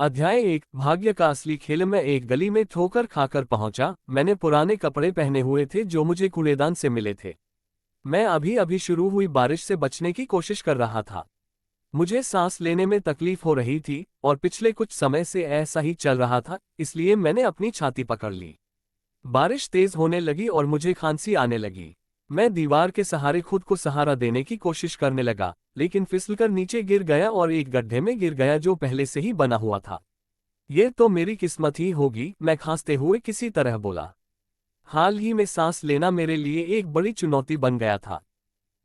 अध्याय 1 भाग्य का असली खेल। में एक गली में ठोकर खाकर पहुंचा। मैंने पुराने कपड़े पहने हुए थे जो मुझे कूड़ेदान से मिले थे। मैं अभी अभी शुरू हुई बारिश से बचने की कोशिश कर रहा था। मुझे सांस लेने में तकलीफ हो रही थी और पिछले कुछ समय से ऐसा ही चल रहा था, इसलिए मैंने अपनी छाती पकड़ ली। बारिश तेज होने लगी और मुझे खांसी आने लगी। मैं दीवार के सहारे खुद को सहारा देने की कोशिश करने लगा, लेकिन फिसलकर नीचे गिर गया और एक गड्ढे में गिर गया जो पहले से ही बना हुआ था। यह तो मेरी किस्मत ही होगी, मैं खांसते हुए किसी तरह बोला। हाल ही में सांस लेना मेरे लिए एक बड़ी चुनौती बन गया था।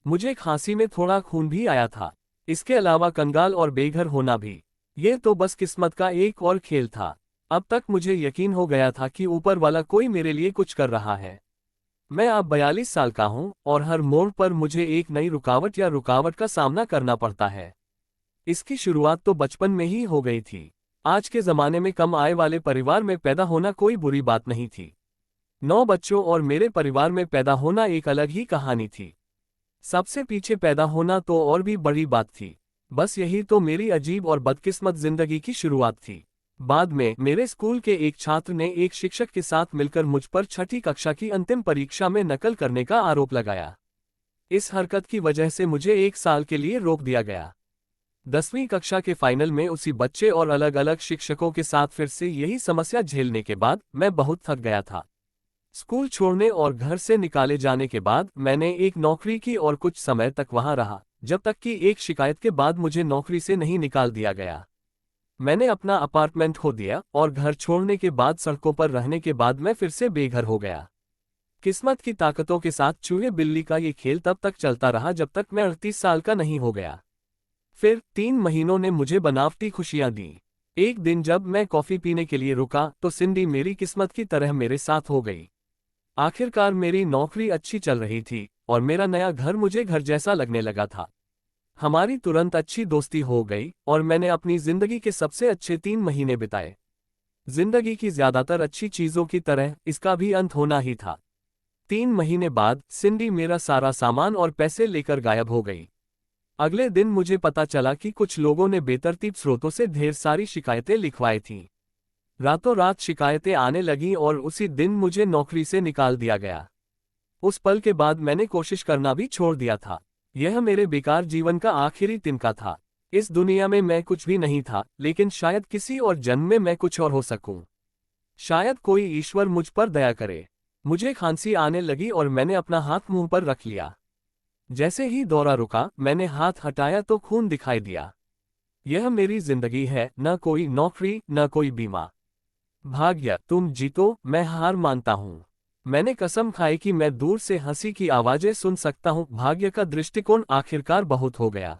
मुझे खांसी में थोड़ा खून भी आया था। इसके अलावा कंगाल और बेघर होना भी। यह तो बस किस्मत का एक और खेल था। अब तक मुझे यकीन हो गया था कि ऊपर वाला कोई मेरे लिए कुछ कर रहा है। मैं अब 42 साल का हूं और हर मोड़ पर मुझे एक नई रुकावट का सामना करना पड़ता है। इसकी शुरुआत तो बचपन में ही हो गई थी। आज के जमाने में कम आय वाले परिवार में पैदा होना कोई बुरी बात नहीं थी। 9 बच्चों और मेरे परिवार में पैदा होना एक अलग ही कहानी थी। सबसे पीछे पैदा होना तो और भी बड़ी बात थी। बस यही तो मेरी अजीब और बदकिस्मत जिंदगी की शुरुआत थी। बाद में मेरे स्कूल के एक छात्र ने एक शिक्षक के साथ मिलकर मुझ पर छठी कक्षा की अंतिम परीक्षा में नकल करने का आरोप लगाया। इस हरकत की वजह से मुझे 1 साल के लिए रोक दिया गया। 10वीं कक्षा के फाइनल में उसी बच्चे और अलग अलग शिक्षकों के साथ फिर से यही समस्या झेलने के बाद मैं बहुत थक गया था। स्कूल छोड़ने और घर से निकाले जाने के बाद मैंने एक नौकरी की और कुछ समय तक वहां रहा, जब तक कि एक शिकायत के बाद मुझे नौकरी से नहीं निकाल दिया गया। मैंने अपना अपार्टमेंट खो दिया और घर छोड़ने के बाद सड़कों पर रहने के बाद मैं फिर से बेघर हो गया। किस्मत की ताकतों के साथ चूहे बिल्ली का ये खेल तब तक चलता रहा जब तक मैं 38 साल का नहीं हो गया। फिर 3 महीनों ने मुझे बनावटी खुशियां दी। एक दिन जब मैं कॉफी पीने के लिए रुका तो सिंडी मेरी किस्मत की तरह मेरे साथ हो गई। आखिरकार मेरी नौकरी अच्छी चल रही थी और मेरा नया घर मुझे घर जैसा लगने लगा था। हमारी तुरंत अच्छी दोस्ती हो गई और मैंने अपनी जिंदगी के सबसे अच्छे 3 महीने बिताए। जिंदगी की ज्यादातर अच्छी चीजों की तरह इसका भी अंत होना ही था। 3 महीने बाद सिंडी मेरा सारा सामान और पैसे लेकर गायब हो गई। अगले दिन मुझे पता चला कि कुछ लोगों ने बेतरतीब स्रोतों से ढेर सारी शिकायतें लिखवाई थीं। रातों रात शिकायतें आने लगीं और उसी दिन मुझे नौकरी से निकाल दिया गया। उस पल के बाद मैंने कोशिश करना भी छोड़ दिया था। यह मेरे बेकार जीवन का आखिरी तिनका था। इस दुनिया में मैं कुछ भी नहीं था, लेकिन शायद किसी और जन्म में मैं कुछ और हो सकूं। शायद कोई ईश्वर मुझ पर दया करे। मुझे खांसी आने लगी और मैंने अपना हाथ मुंह पर रख लिया। जैसे ही दौरा रुका, मैंने हाथ हटाया तो खून दिखाई दिया। यह मेरी जिंदगी है, न कोई नौकरी, न कोई बीमा। भाग्य, तुम जीतो, मैं हार मानता हूं। मैंने कसम खाई कि मैं दूर से हंसी की आवाजें सुन सकता हूं। भाग्य का दृष्टिकोण आखिरकार बहुत हो गया।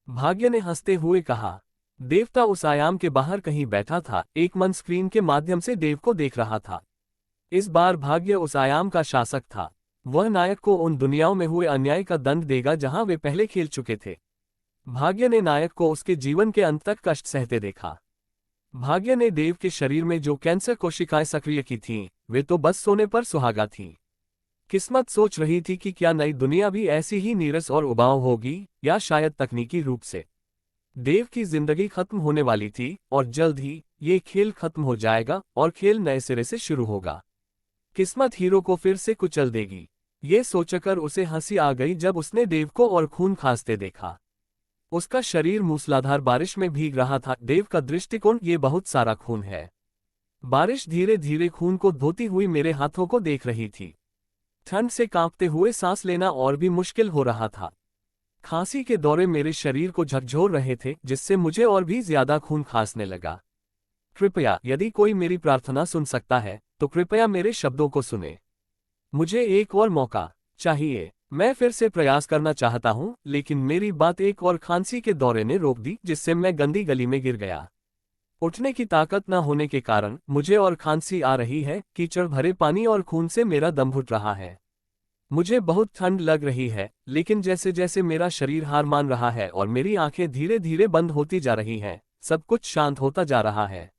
भाग्य ने हंसते हुए कहा। देवता उस आयाम के बाहर कहीं बैठा था, एक मन स्क्रीन के माध्यम से देव को देख रहा था। इस बार भाग्य उस आयाम का शासक था। वह नायक को उन दुनियाओं में हुए अन्याय का दंड देगा जहां वे पहले खेल चुके थे। भाग्य ने नायक को उसके जीवन के अंत तक कष्ट सहते देखा। भाग्य ने देव के शरीर में जो कैंसर कोशिकाएं सक्रिय की थीं, वे तो बस सोने पर सुहागा थीं। किस्मत सोच रही थी कि क्या नई दुनिया भी ऐसी ही नीरस और उबाऊ होगी, या शायद तकनीकी रूप से। देव की जिंदगी खत्म होने वाली थी और जल्द ही ये खेल खत्म हो जाएगा और खेल नए सिरे से शुरू होगा। किस्मत हीरो को फिर से कुचल देगी। ये सोचकर उसे हंसी आ गई जब उसने देव को और खून खांसते देखा। उसका शरीर मूसलाधार बारिश में भीग रहा था। देव का दृष्टिकोण, ये बहुत सारा खून है। बारिश धीरे धीरे खून को धोती हुई मेरे हाथों को देख रही थी। ठंड से कांपते हुए सांस लेना और भी मुश्किल हो रहा था। खांसी के दौरे मेरे शरीर को झकझोर रहे थे, जिससे मुझे और भी ज्यादा खून खांसने लगा। कृपया, यदि कोई मेरी प्रार्थना सुन सकता है तो कृपया मेरे शब्दों को सुने। मुझे एक और मौका चाहिए। मैं फिर से प्रयास करना चाहता हूं, लेकिन मेरी बात एक और खांसी के दौरे ने रोक दी, जिससे मैं गंदी गली में गिर गया। उठने की ताकत न होने के कारण मुझे और खांसी आ रही है। कीचड़ भरे पानी और खून से मेरा दम घुट रहा है। मुझे बहुत ठंड लग रही है, लेकिन जैसे जैसे मेरा शरीर हार मान रहा है और मेरी आंखें धीरे धीरे बंद होती जा रही हैं, सब कुछ शांत होता जा रहा है।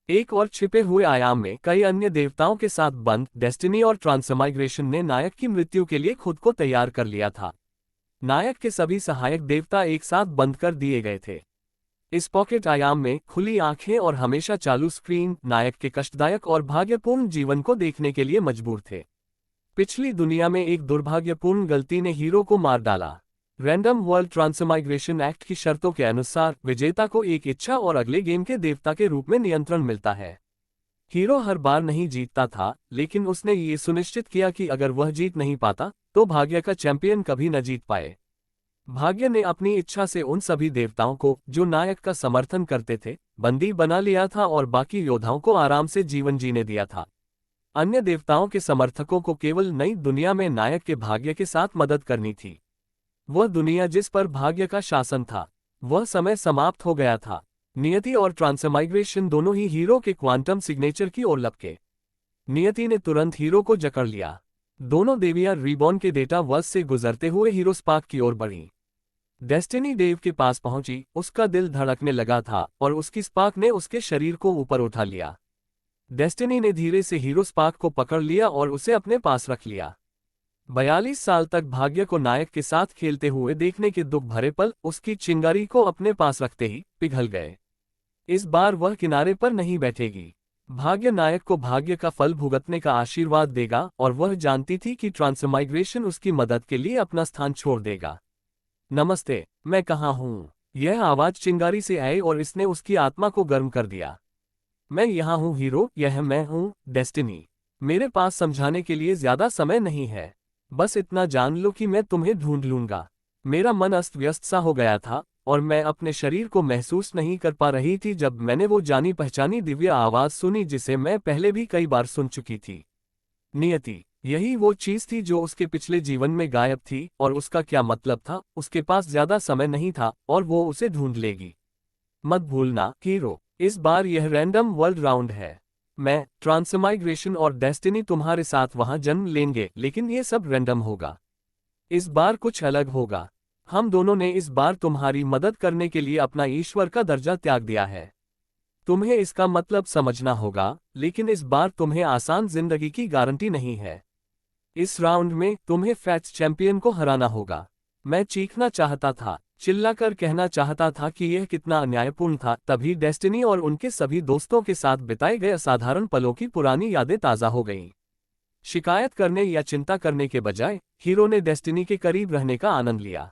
एक और छिपे हुए आयाम में कई अन्य देवताओं के साथ बंद डेस्टिनी और ट्रांसमाइग्रेशन ने नायक की मृत्यु के लिए खुद को तैयार कर लिया था। नायक के सभी सहायक देवता एक साथ बंद कर दिए गए थे। इस पॉकेट आयाम में खुली आंखें और हमेशा चालू स्क्रीन नायक के कष्टदायक और भाग्यपूर्ण जीवन को देखने के लिए मजबूर थे। पिछली दुनिया में एक दुर्भाग्यपूर्ण गलती ने हीरो को मार डाला। रैंडम वर्ल्ड ट्रांसमाइग्रेशन एक्ट की शर्तों के अनुसार विजेता को एक इच्छा और अगले गेम के देवता के रूप में नियंत्रण मिलता है। हीरो हर बार नहीं जीतता था, लेकिन उसने ये सुनिश्चित किया कि अगर वह जीत नहीं पाता तो भाग्य का चैंपियन कभी न जीत पाए। भाग्य ने अपनी इच्छा से उन सभी देवताओं को जो नायक का समर्थन करते थे बंदी बना लिया था और बाकी योद्धाओं को आराम से जीवन जीने दिया था। अन्य देवताओं के समर्थकों को केवल नई दुनिया में नायक के भाग्य के साथ मदद करनी थी। वह दुनिया जिस पर भाग्य का शासन था, वह समय समाप्त हो गया था। नियति और ट्रांसमाइग्रेशन दोनों ही हीरो के क्वांटम सिग्नेचर की ओर लपके। नियति ने तुरंत हीरो को जकड़ लिया। दोनों देवियां रीबॉर्न के डेटा वर्स से गुजरते हुए हीरो स्पार्क की ओर बढ़ीं। डेस्टिनी डेव के पास पहुंची, उसका दिल धड़कने लगा था और उसकी स्पार्क ने उसके शरीर को ऊपर उठा लिया। डेस्टिनी ने धीरे से हीरो स्पार्क को पकड़ लिया और उसे अपने पास रख लिया। 42 साल तक भाग्य को नायक के साथ खेलते हुए देखने के दुख भरे पल उसकी चिंगारी को अपने पास रखते ही पिघल गए। इस बार वह किनारे पर नहीं बैठेगी। भाग्य नायक को भाग्य का फल भुगतने का आशीर्वाद देगा और वह जानती थी कि ट्रांसमाइग्रेशन उसकी मदद के लिए अपना स्थान छोड़ देगा। नमस्ते, मैं कहाँ हूँ? यह आवाज चिंगारी से आई और इसने उसकी आत्मा को गर्म कर दिया। मैं यहाँ हूँ हीरो, यह मैं हूँ डेस्टिनी। मेरे पास समझाने के लिए ज्यादा समय नहीं है। बस इतना जान लो कि मैं तुम्हें ढूंढ लूंगा। मेरा मन अस्त व्यस्त सा हो गया था और मैं अपने शरीर को महसूस नहीं कर पा रही थी जब मैंने वो जानी पहचानी दिव्य आवाज सुनी जिसे मैं पहले भी कई बार सुन चुकी थी। नियति, यही वो चीज थी जो उसके पिछले जीवन में गायब थी और उसका क्या मतलब था? उसके पास ज्यादा समय नहीं था और वो उसे ढूंढ लेगी। मत भूलना हीरो, इस बार यह रैंडम वर्ल्ड राउंड है। मैं, ट्रांसमाइग्रेशन और डेस्टिनी तुम्हारे साथ वहां जन्म लेंगे, लेकिन ये सब रैंडम होगा। इस बार कुछ अलग होगा। हम दोनों ने इस बार तुम्हारी मदद करने के लिए अपना ईश्वर का दर्जा त्याग दिया है। तुम्हें इसका मतलब समझना होगा, लेकिन इस बार तुम्हें आसान जिंदगी की गारंटी नहीं है। इस राउंड में तुम्हें फैट्स चैंपियन को हराना होगा। मैं चीखना चाहता था, चिल्लाकर कहना चाहता था कि यह कितना अन्यायपूर्ण था। तभी डेस्टिनी और उनके सभी दोस्तों के साथ बिताए गए असाधारण पलों की पुरानी यादें ताज़ा हो गईं। शिकायत करने या चिंता करने के बजाय हीरो ने डेस्टिनी के करीब रहने का आनंद लिया।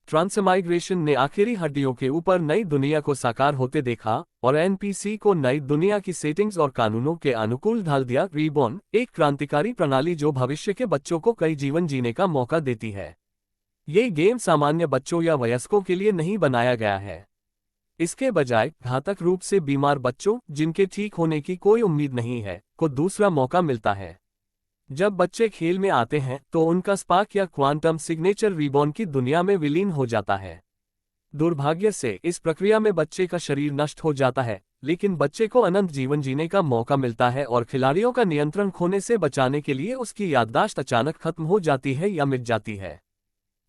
ट्रांसमाइग्रेशन ने आखिरी हड्डियों के ऊपर नई दुनिया को साकार होते देखा और एनपीसी को नई दुनिया की सेटिंग्स और कानूनों के अनुकूल ढाल दिया। रीबॉर्न, एक क्रांतिकारी प्रणाली जो भविष्य के बच्चों को कई जीवन जीने का मौका देती है। ये गेम सामान्य बच्चों या वयस्कों के लिए नहीं बनाया गया है। इसके बजाय घातक रूप से बीमार बच्चों, जिनके ठीक होने की कोई उम्मीद नहीं है, को दूसरा मौका मिलता है। जब बच्चे खेल में आते हैं तो उनका स्पार्क या क्वांटम सिग्नेचर रीबॉर्न की दुनिया में विलीन हो जाता है। दुर्भाग्य से इस प्रक्रिया में बच्चे का शरीर नष्ट हो जाता है, लेकिन बच्चे को अनंत जीवन जीने का मौका मिलता है और खिलाड़ियों का नियंत्रण खोने से बचाने के लिए उसकी याददाश्त अचानक खत्म हो जाती है या मिट जाती है।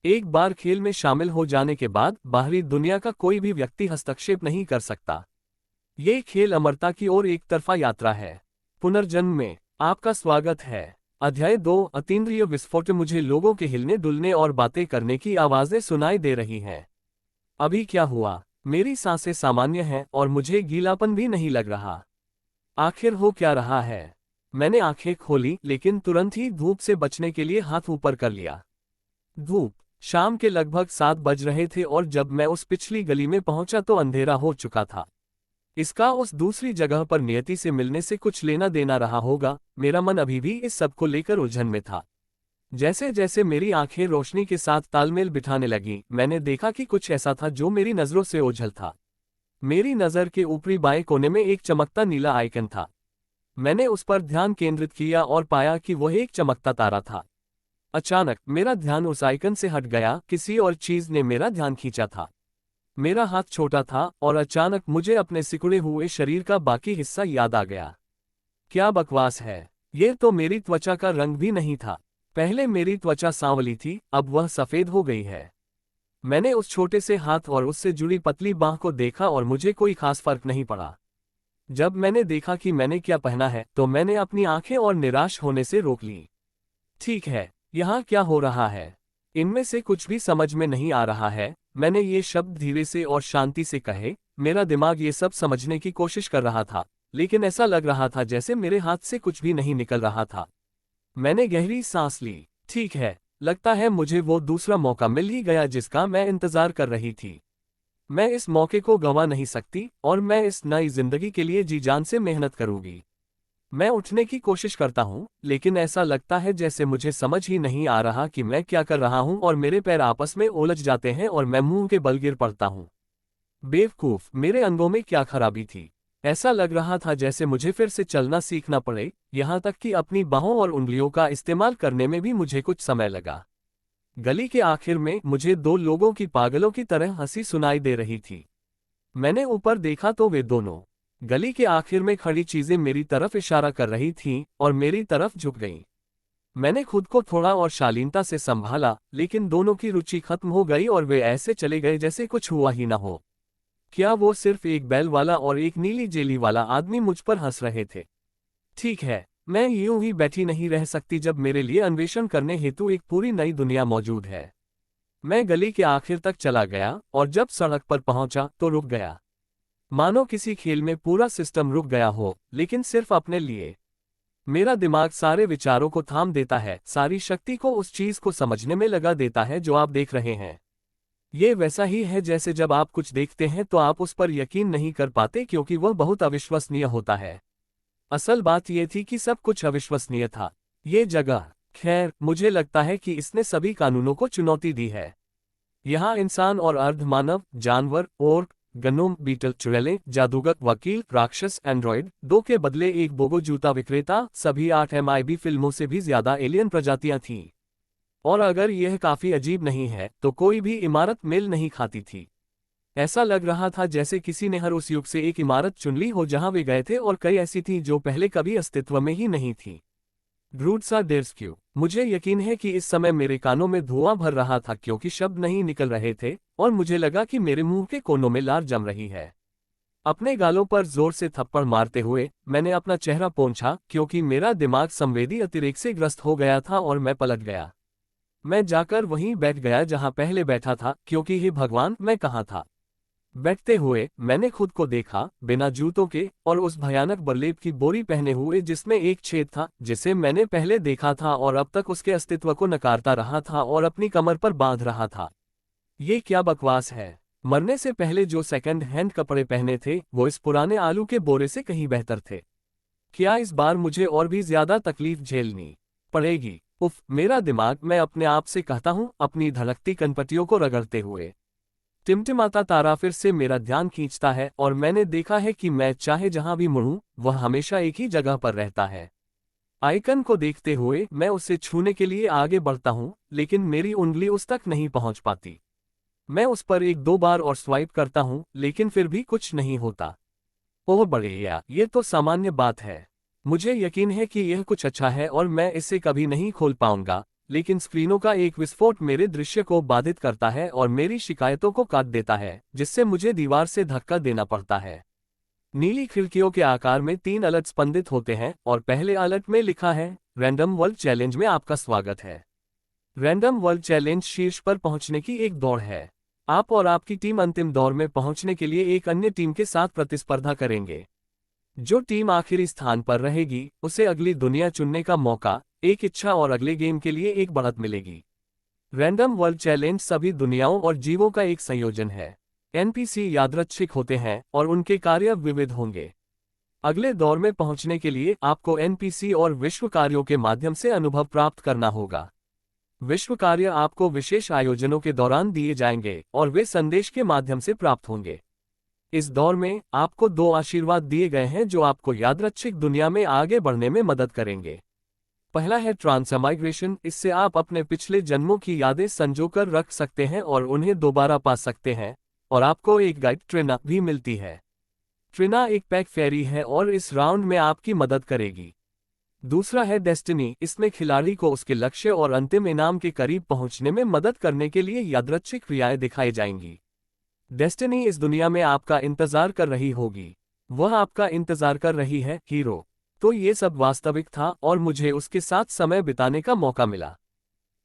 एक बार खेल में शामिल हो जाने के बाद बाहरी दुनिया का कोई भी व्यक्ति हस्तक्षेप नहीं कर सकता। ये खेल अमरता की ओर एक तरफा यात्रा है। पुनर्जन्म में आपका स्वागत है। अध्याय 2, अतीन्द्रिय विस्फोट। मुझे लोगों के हिलने डुलने और बातें करने की आवाजें सुनाई दे रही हैं। अभी क्या हुआ? मेरी सांसें सामान्य हैं और मुझे गीलापन भी नहीं लग रहा। आखिर हो क्या रहा है? मैंने आंखें खोली, लेकिन तुरंत ही धूप से बचने के लिए हाथ ऊपर कर लिया। धूप। शाम के लगभग 7 बज रहे थे और जब मैं उस पिछली गली में पहुंचा तो अंधेरा हो चुका था। इसका उस दूसरी जगह पर नियति से मिलने से कुछ लेना देना रहा होगा। मेरा मन अभी भी इस सब को लेकर उलझन में था। जैसे जैसे मेरी आंखें रोशनी के साथ तालमेल बिठाने लगीं, मैंने देखा कि कुछ ऐसा था जो मेरी नजरों से ओझल था। मेरी नज़र के ऊपरी बाएं कोने में एक चमकता नीला आइकन था। मैंने उस पर ध्यान केंद्रित किया और पाया कि वह एक चमकता तारा था। अचानक मेरा ध्यान उस आइकन से हट गया। किसी और चीज ने मेरा ध्यान खींचा था। मेरा हाथ छोटा था और अचानक मुझे अपने सिकुड़े हुए शरीर का बाकी हिस्सा याद आ गया। क्या बकवास है! ये तो मेरी त्वचा का रंग भी नहीं था। पहले मेरी त्वचा सांवली थी, अब वह सफेद हो गई है। मैंने उस छोटे से हाथ और उससे जुड़ी पतली बांह को देखा और मुझे कोई खास फर्क नहीं पड़ा। जब मैंने देखा कि मैंने क्या पहना है तो मैंने अपनी आंखें और निराश होने से रोक ली। ठीक है, यहाँ क्या हो रहा है? इनमें से कुछ भी समझ में नहीं आ रहा है। मैंने ये शब्द धीरे से और शांति से कहे, मेरा दिमाग ये सब समझने की कोशिश कर रहा था, लेकिन ऐसा लग रहा था जैसे मेरे हाथ से कुछ भी नहीं निकल रहा था। मैंने गहरी सांस ली। ठीक है, लगता है मुझे वो दूसरा मौका मिल ही गया जिसका मैं इंतजार कर रही थी। मैं इस मौके को गंवा नहीं सकती और मैं इस नई जिंदगी के लिए जी जान से मेहनत करूंगी। मैं उठने की कोशिश करता हूं, लेकिन ऐसा लगता है जैसे मुझे समझ ही नहीं आ रहा कि मैं क्या कर रहा हूं और मेरे पैर आपस में उलझ जाते हैं और मैं मुंह के बल गिर पड़ता हूं। बेवकूफ, मेरे अंगों में क्या खराबी थी? ऐसा लग रहा था जैसे मुझे फिर से चलना सीखना पड़े, यहां तक कि अपनी बाहों और उंगलियों का इस्तेमाल करने में भी मुझे कुछ समय लगा। गली के आखिर में मुझे दो लोगों की पागलों की तरह हंसी सुनाई दे रही थी। मैंने ऊपर देखा तो वे दोनों गली के आखिर में खड़ी चीजें मेरी तरफ इशारा कर रही थीं और मेरी तरफ झुक गईं। मैंने खुद को थोड़ा और शालीनता से संभाला, लेकिन दोनों की रुचि खत्म हो गई और वे ऐसे चले गए जैसे कुछ हुआ ही न हो। क्या वो सिर्फ एक बैल वाला और एक नीली जेली वाला आदमी मुझ पर हंस रहे थे? ठीक है, मैं यूं ही बैठी नहीं रह सकती जब मेरे लिए अन्वेषण करने हेतु एक पूरी नई दुनिया मौजूद है। मैं गली के आखिर तक चला गया और जब सड़क पर पहुंचा तो रुक गया। मानो किसी खेल में पूरा सिस्टम रुक गया हो, लेकिन सिर्फ अपने लिए। मेरा दिमाग सारे विचारों को थाम देता है, सारी शक्ति को उस चीज को समझने में लगा देता है जो आप देख रहे हैं। ये वैसा ही है जैसे जब आप कुछ देखते हैं तो आप उस पर यकीन नहीं कर पाते क्योंकि वह बहुत अविश्वसनीय होता है। असल बात यह थी कि सब कुछ अविश्वसनीय था। ये जगह, खैर, मुझे लगता है कि इसने सभी कानूनों को चुनौती दी है। यहाँ इंसान और अर्धमानव, जानवर, ओर्क, गनोम, बीटल, चुड़ैलें, जादूगर, वकील, राक्षस, एंड्रॉयड, दो के बदले एक बोगो जूता विक्रेता, सभी 8 MIB फिल्मों से भी ज्यादा एलियन प्रजातियां थीं। और अगर यह काफी अजीब नहीं है तो कोई भी इमारत मेल नहीं खाती थी। ऐसा लग रहा था जैसे किसी ने हर उस युग से एक इमारत चुन ली हो जहां वे गए थे और कई ऐसी थीं जो पहले कभी अस्तित्व में ही नहीं थी। ड्रूडसा डेर्स्क्यू। मुझे यकीन है कि इस समय मेरे कानों में धुआं भर रहा था क्योंकि शब्द नहीं निकल रहे थे और मुझे लगा कि मेरे मुंह के कोनों में लार जम रही है। अपने गालों पर जोर से थप्पड़ मारते हुए मैंने अपना चेहरा पोंछा क्योंकि मेरा दिमाग संवेदी अतिरेक से ग्रस्त हो गया था और मैं पलट गया। मैं जाकर वहीं बैठ गया जहां पहले बैठा था क्योंकि हे भगवान, मैं कहाँ था? बैठते हुए मैंने खुद को देखा, बिना जूतों के और उस भयानक बरलेप की बोरी पहने हुए जिसमें एक छेद था जिसे मैंने पहले देखा था और अब तक उसके अस्तित्व को नकारता रहा था और अपनी कमर पर बांध रहा था। ये क्या बकवास है? मरने से पहले जो सेकंड हैंड कपड़े पहने थे वो इस पुराने आलू के बोरे से कहीं बेहतर थे। क्या इस बार मुझे और भी ज्यादा तकलीफ झेलनी पड़ेगी? उफ, मेरा दिमाग, मैं अपने आप से कहता हूँ, अपनी धड़कती कनपटियों को रगड़ते हुए। टिमटिमाता तारा फिर से मेरा ध्यान खींचता है और मैंने देखा है कि मैं चाहे जहां भी मुड़ूं, वह हमेशा एक ही जगह पर रहता है। आइकन को देखते हुए मैं उसे छूने के लिए आगे बढ़ता हूं, लेकिन मेरी उंगली उस तक नहीं पहुंच पाती। मैं उस पर एक दो बार और स्वाइप करता हूं, लेकिन फिर भी कुछ नहीं होता। ओह बढ़िया, ये तो सामान्य बात है। मुझे यकीन है कि यह कुछ अच्छा है और मैं इसे कभी नहीं खोल पाऊंगा, लेकिन स्क्रीनों का एक विस्फोट मेरे दृश्य को बाधित करता है और मेरी शिकायतों को काट देता है, जिससे मुझे दीवार से धक्का देना पड़ता है। नीली खिड़कियों के आकार में 3 अलर्ट स्पंदित होते हैं और पहले अलर्ट में लिखा है, रैंडम वर्ल्ड चैलेंज में आपका स्वागत है। रैंडम वर्ल्ड चैलेंज शीर्ष पर पहुंचने की एक दौड़ है। आप और आपकी टीम अंतिम दौर में पहुंचने के लिए एक अन्य टीम के साथ प्रतिस्पर्धा करेंगे। जो टीम आखिरी स्थान पर रहेगी उसे अगली दुनिया चुनने का मौका, एक इच्छा और अगले गेम के लिए एक बढ़त मिलेगी। रैंडम वर्ल्ड चैलेंज सभी दुनियाओं और जीवों का एक संयोजन है। एनपीसी यादृच्छिक होते हैं और उनके कार्य विविध होंगे। अगले दौर में पहुंचने के लिए आपको एनपीसी और विश्व कार्यों के माध्यम से अनुभव प्राप्त करना होगा। विश्व कार्य आपको विशेष आयोजनों के दौरान दिए जाएंगे और वे संदेश के माध्यम से प्राप्त होंगे। इस दौर में आपको 2 आशीर्वाद दिए गए हैं जो आपको यादृच्छिक दुनिया में आगे बढ़ने में मदद करेंगे। पहला है ट्रांसमाइग्रेशन, इससे आप अपने पिछले जन्मों की यादें संजोकर रख सकते हैं और उन्हें दोबारा पा सकते हैं, और आपको एक गाइड ट्रिना भी मिलती है। ट्रिना एक पैक फेरी है और इस राउंड में आपकी मदद करेगी। दूसरा है डेस्टिनी, इसमें खिलाड़ी को उसके लक्ष्य और अंतिम इनाम के करीब पहुंचने में मदद करने के लिए यादृच्छिक क्रियाएं दिखाई जाएंगी। डेस्टिनी इस दुनिया में आपका इंतजार कर रही होगी। वह आपका इंतजार कर रही है, हीरो। तो ये सब वास्तविक था और मुझे उसके साथ समय बिताने का मौका मिला।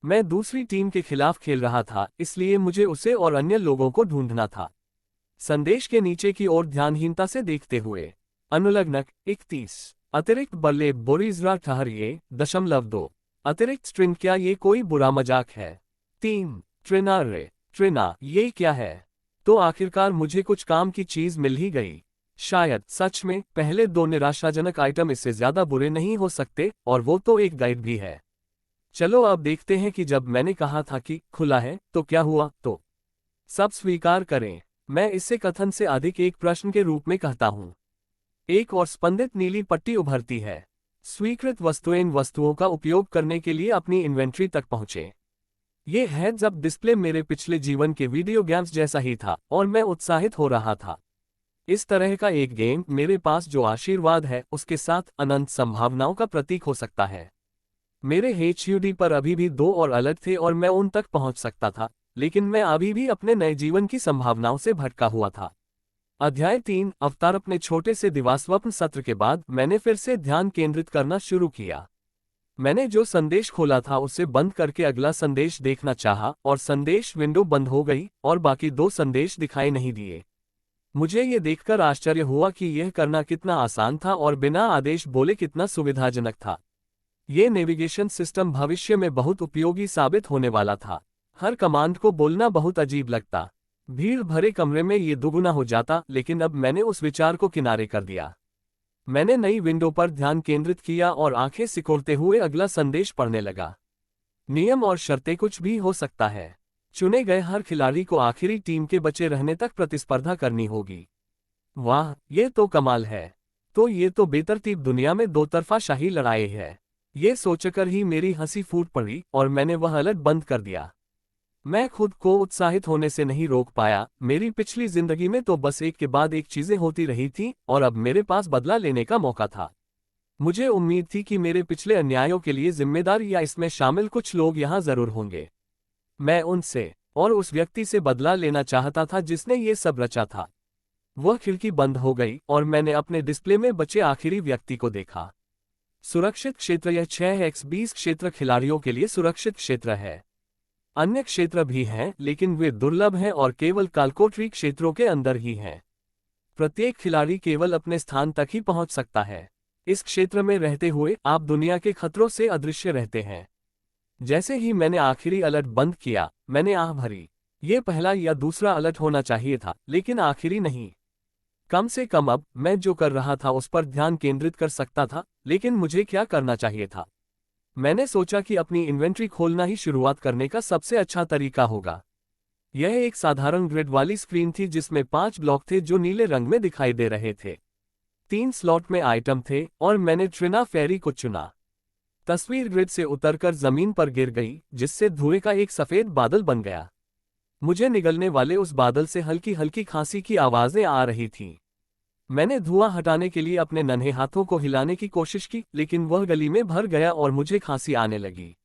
मैं दूसरी टीम के खिलाफ खेल रहा था, इसलिए मुझे उसे और अन्य लोगों को ढूंढना था। संदेश के नीचे की ओर ध्यानहीनता से देखते हुए। अनुलग्नक 31 अतिरिक्त बल्ले बोरिजरा ठहरिए 0.2 अतिरिक्त स्ट्रिंग। क्या ये कोई बुरा मजाक है? 3 ट्रिना रे ट्रिना, ये क्या है? तो आखिरकार मुझे कुछ काम की चीज मिल ही गई। शायद सच में पहले 2 निराशाजनक आइटम इससे ज्यादा बुरे नहीं हो सकते, और वो तो एक गाइड भी है। चलो अब देखते हैं कि जब मैंने कहा था कि खुला है तो क्या हुआ। तो सब स्वीकार करें, मैं इसे कथन से अधिक एक प्रश्न के रूप में कहता हूं। एक और स्पंदित नीली पट्टी उभरती है। स्वीकृत वस्तुएं इन वस्तुओं का उपयोग करने के लिए अपनी इन्वेंट्री तक पहुंचे। ये हेड्स अप डिस्प्ले मेरे पिछले जीवन के वीडियो गेम्स जैसा ही था और मैं उत्साहित हो रहा था। इस तरह का एक गेम मेरे पास जो आशीर्वाद है उसके साथ अनंत संभावनाओं का प्रतीक हो सकता है। मेरे HUD पर अभी भी 2 और अलग थे और मैं उन तक पहुंच सकता था, लेकिन मैं अभी भी अपने नए जीवन की संभावनाओं से भटका हुआ था। अध्याय 3 अवतार। अपने छोटे से दिवास्वप्न सत्र के बाद मैंने फिर से ध्यान केंद्रित करना शुरू किया। मैंने जो संदेश खोला था उसे बंद करके अगला संदेश देखना चाहा और संदेश विंडो बंद हो गई और बाकी 2 संदेश दिखाई नहीं दिए। मुझे ये देखकर आश्चर्य हुआ कि यह करना कितना आसान था और बिना आदेश बोले कितना सुविधाजनक था। ये नेविगेशन सिस्टम भविष्य में बहुत उपयोगी साबित होने वाला था। हर कमांड को बोलना बहुत अजीब लगता। भीड़ भरे कमरे में ये दुगुना हो जाता, लेकिन अब मैंने उस विचार को किनारे कर दिया। मैंने नई विंडो पर ध्यान केंद्रित किया और आंखें सिकोड़ते हुए अगला संदेश पढ़ने लगा। नियम और शर्तें कुछ भी हो सकता है। चुने गए हर खिलाड़ी को आखिरी टीम के बचे रहने तक प्रतिस्पर्धा करनी होगी। वाह, ये तो कमाल है। तो ये तो बेतरतीब दुनिया में 2 तरफा शाही लड़ाई है। ये सोचकर ही मेरी हंसी फूट पड़ी और मैंने वह अलर्ट बंद कर दिया। मैं खुद को उत्साहित होने से नहीं रोक पाया। मेरी पिछली जिंदगी में तो बस एक के बाद एक चीजें होती रही थी और अब मेरे पास बदला लेने का मौका था। मुझे उम्मीद थी कि मेरे पिछले अन्यायों के लिए जिम्मेदार या इसमें शामिल कुछ लोग यहाँ जरूर होंगे। मैं उनसे और उस व्यक्ति से बदला लेना चाहता था जिसने ये सब रचा था। वह खिड़की बंद हो गई और मैंने अपने डिस्प्ले में बचे आखिरी व्यक्ति को देखा। सुरक्षित क्षेत्र। यह 6x20 क्षेत्र खिलाड़ियों के लिए सुरक्षित क्षेत्र है। अन्य क्षेत्र भी हैं, लेकिन वे दुर्लभ हैं और केवल कालकोटरी क्षेत्रों के अंदर ही हैं। प्रत्येक खिलाड़ी केवल अपने स्थान तक ही पहुंच सकता है। इस क्षेत्र में रहते हुए आप दुनिया के खतरों से अदृश्य रहते हैं। जैसे ही मैंने आखिरी अलर्ट बंद किया, मैंने आह भरी। ये पहला या दूसरा अलर्ट होना चाहिए था, लेकिन आखिरी नहीं। कम से कम अब मैं जो कर रहा था उस पर ध्यान केंद्रित कर सकता था, लेकिन मुझे क्या करना चाहिए था? मैंने सोचा कि अपनी इन्वेंट्री खोलना ही शुरुआत करने का सबसे अच्छा तरीका होगा। यह एक साधारण ग्रिड वाली स्क्रीन थी जिसमें 5 ब्लॉक थे जो नीले रंग में दिखाई दे रहे थे। 3 स्लॉट में आइटम थे और मैंने ट्रिना फेरी को चुना। तस्वीर ग्रिड से उतरकर जमीन पर गिर गई, जिससे धुएं का एक सफेद बादल बन गया। मुझे निगलने वाले उस बादल से हल्की हल्की खांसी की आवाजें आ रही थीं। मैंने धुआं हटाने के लिए अपने नन्हे हाथों को हिलाने की कोशिश की, लेकिन वह गली में भर गया और मुझे खांसी आने लगी।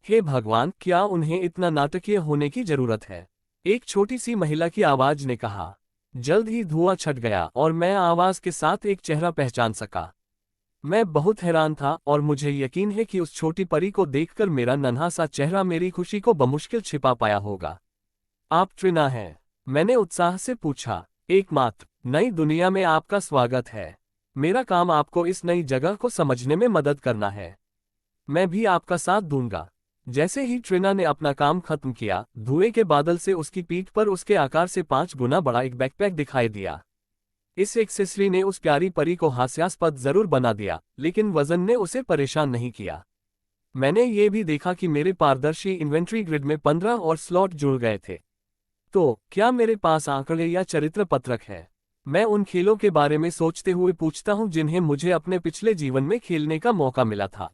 हे भगवान, क्या उन्हें इतना नाटकीय होने की जरूरत है? एक छोटी सी महिला की आवाज ने कहा। जल्द ही धुआं छट गया और मैं आवाज के साथ एक चेहरा पहचान सका। मैं बहुत हैरान था और मुझे यकीन है कि उस छोटी परी को देखकर मेरा नन्हा सा चेहरा मेरी खुशी को बमुश्किल छिपा पाया होगा। आप ट्रिना हैं? मैंने उत्साह से पूछा। एकमात्र नई दुनिया में आपका स्वागत है। मेरा काम आपको इस नई जगह को समझने में मदद करना है। मैं भी आपका साथ दूंगा। जैसे ही ट्रिना ने अपना काम खत्म किया, धुएं के बादल से उसकी पीठ पर उसके आकार से 5 गुना बड़ा एक बैकपैक दिखाई दिया। इस एक्सेसरी ने उस प्यारी परी को हास्यास्पद जरूर बना दिया, लेकिन वजन ने उसे परेशान नहीं किया। मैंने ये भी देखा कि मेरे पारदर्शी इन्वेंट्री ग्रिड में 15 और स्लॉट जुड़ गए थे। तो क्या मेरे पास आंकड़े या चरित्र पत्रक है? मैं उन खेलों के बारे में सोचते हुए पूछता हूँ जिन्हें मुझे अपने पिछले जीवन में खेलने का मौका मिला था।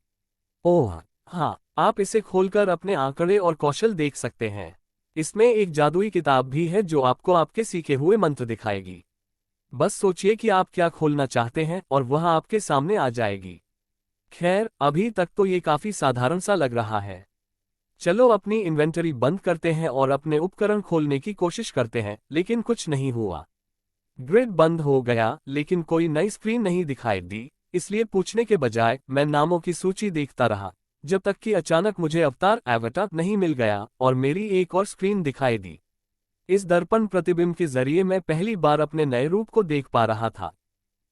ओह हाँ, आप इसे खोलकर अपने आंकड़े और कौशल देख सकते हैं। इसमें एक जादुई किताब भी है जो आपको आपके सीखे हुए मंत्र दिखाएगी। बस सोचिए कि आप क्या खोलना चाहते हैं और वह आपके सामने आ जाएगी। खैर, अभी तक तो ये काफी साधारण सा लग रहा है। चलो अपनी इन्वेंटरी बंद करते हैं और अपने उपकरण खोलने की कोशिश करते हैं, लेकिन कुछ नहीं हुआ। ग्रिड बंद हो गया, लेकिन कोई नई स्क्रीन नहीं दिखाई दी, इसलिए पूछने के बजाय मैं नामों की सूची देखता रहा, जब तक कि अचानक मुझे अवतार एवटार नहीं मिल गया और मेरी एक और स्क्रीन दिखाई दी। इस दर्पण प्रतिबिंब के जरिए मैं पहली बार अपने नए रूप को देख पा रहा था।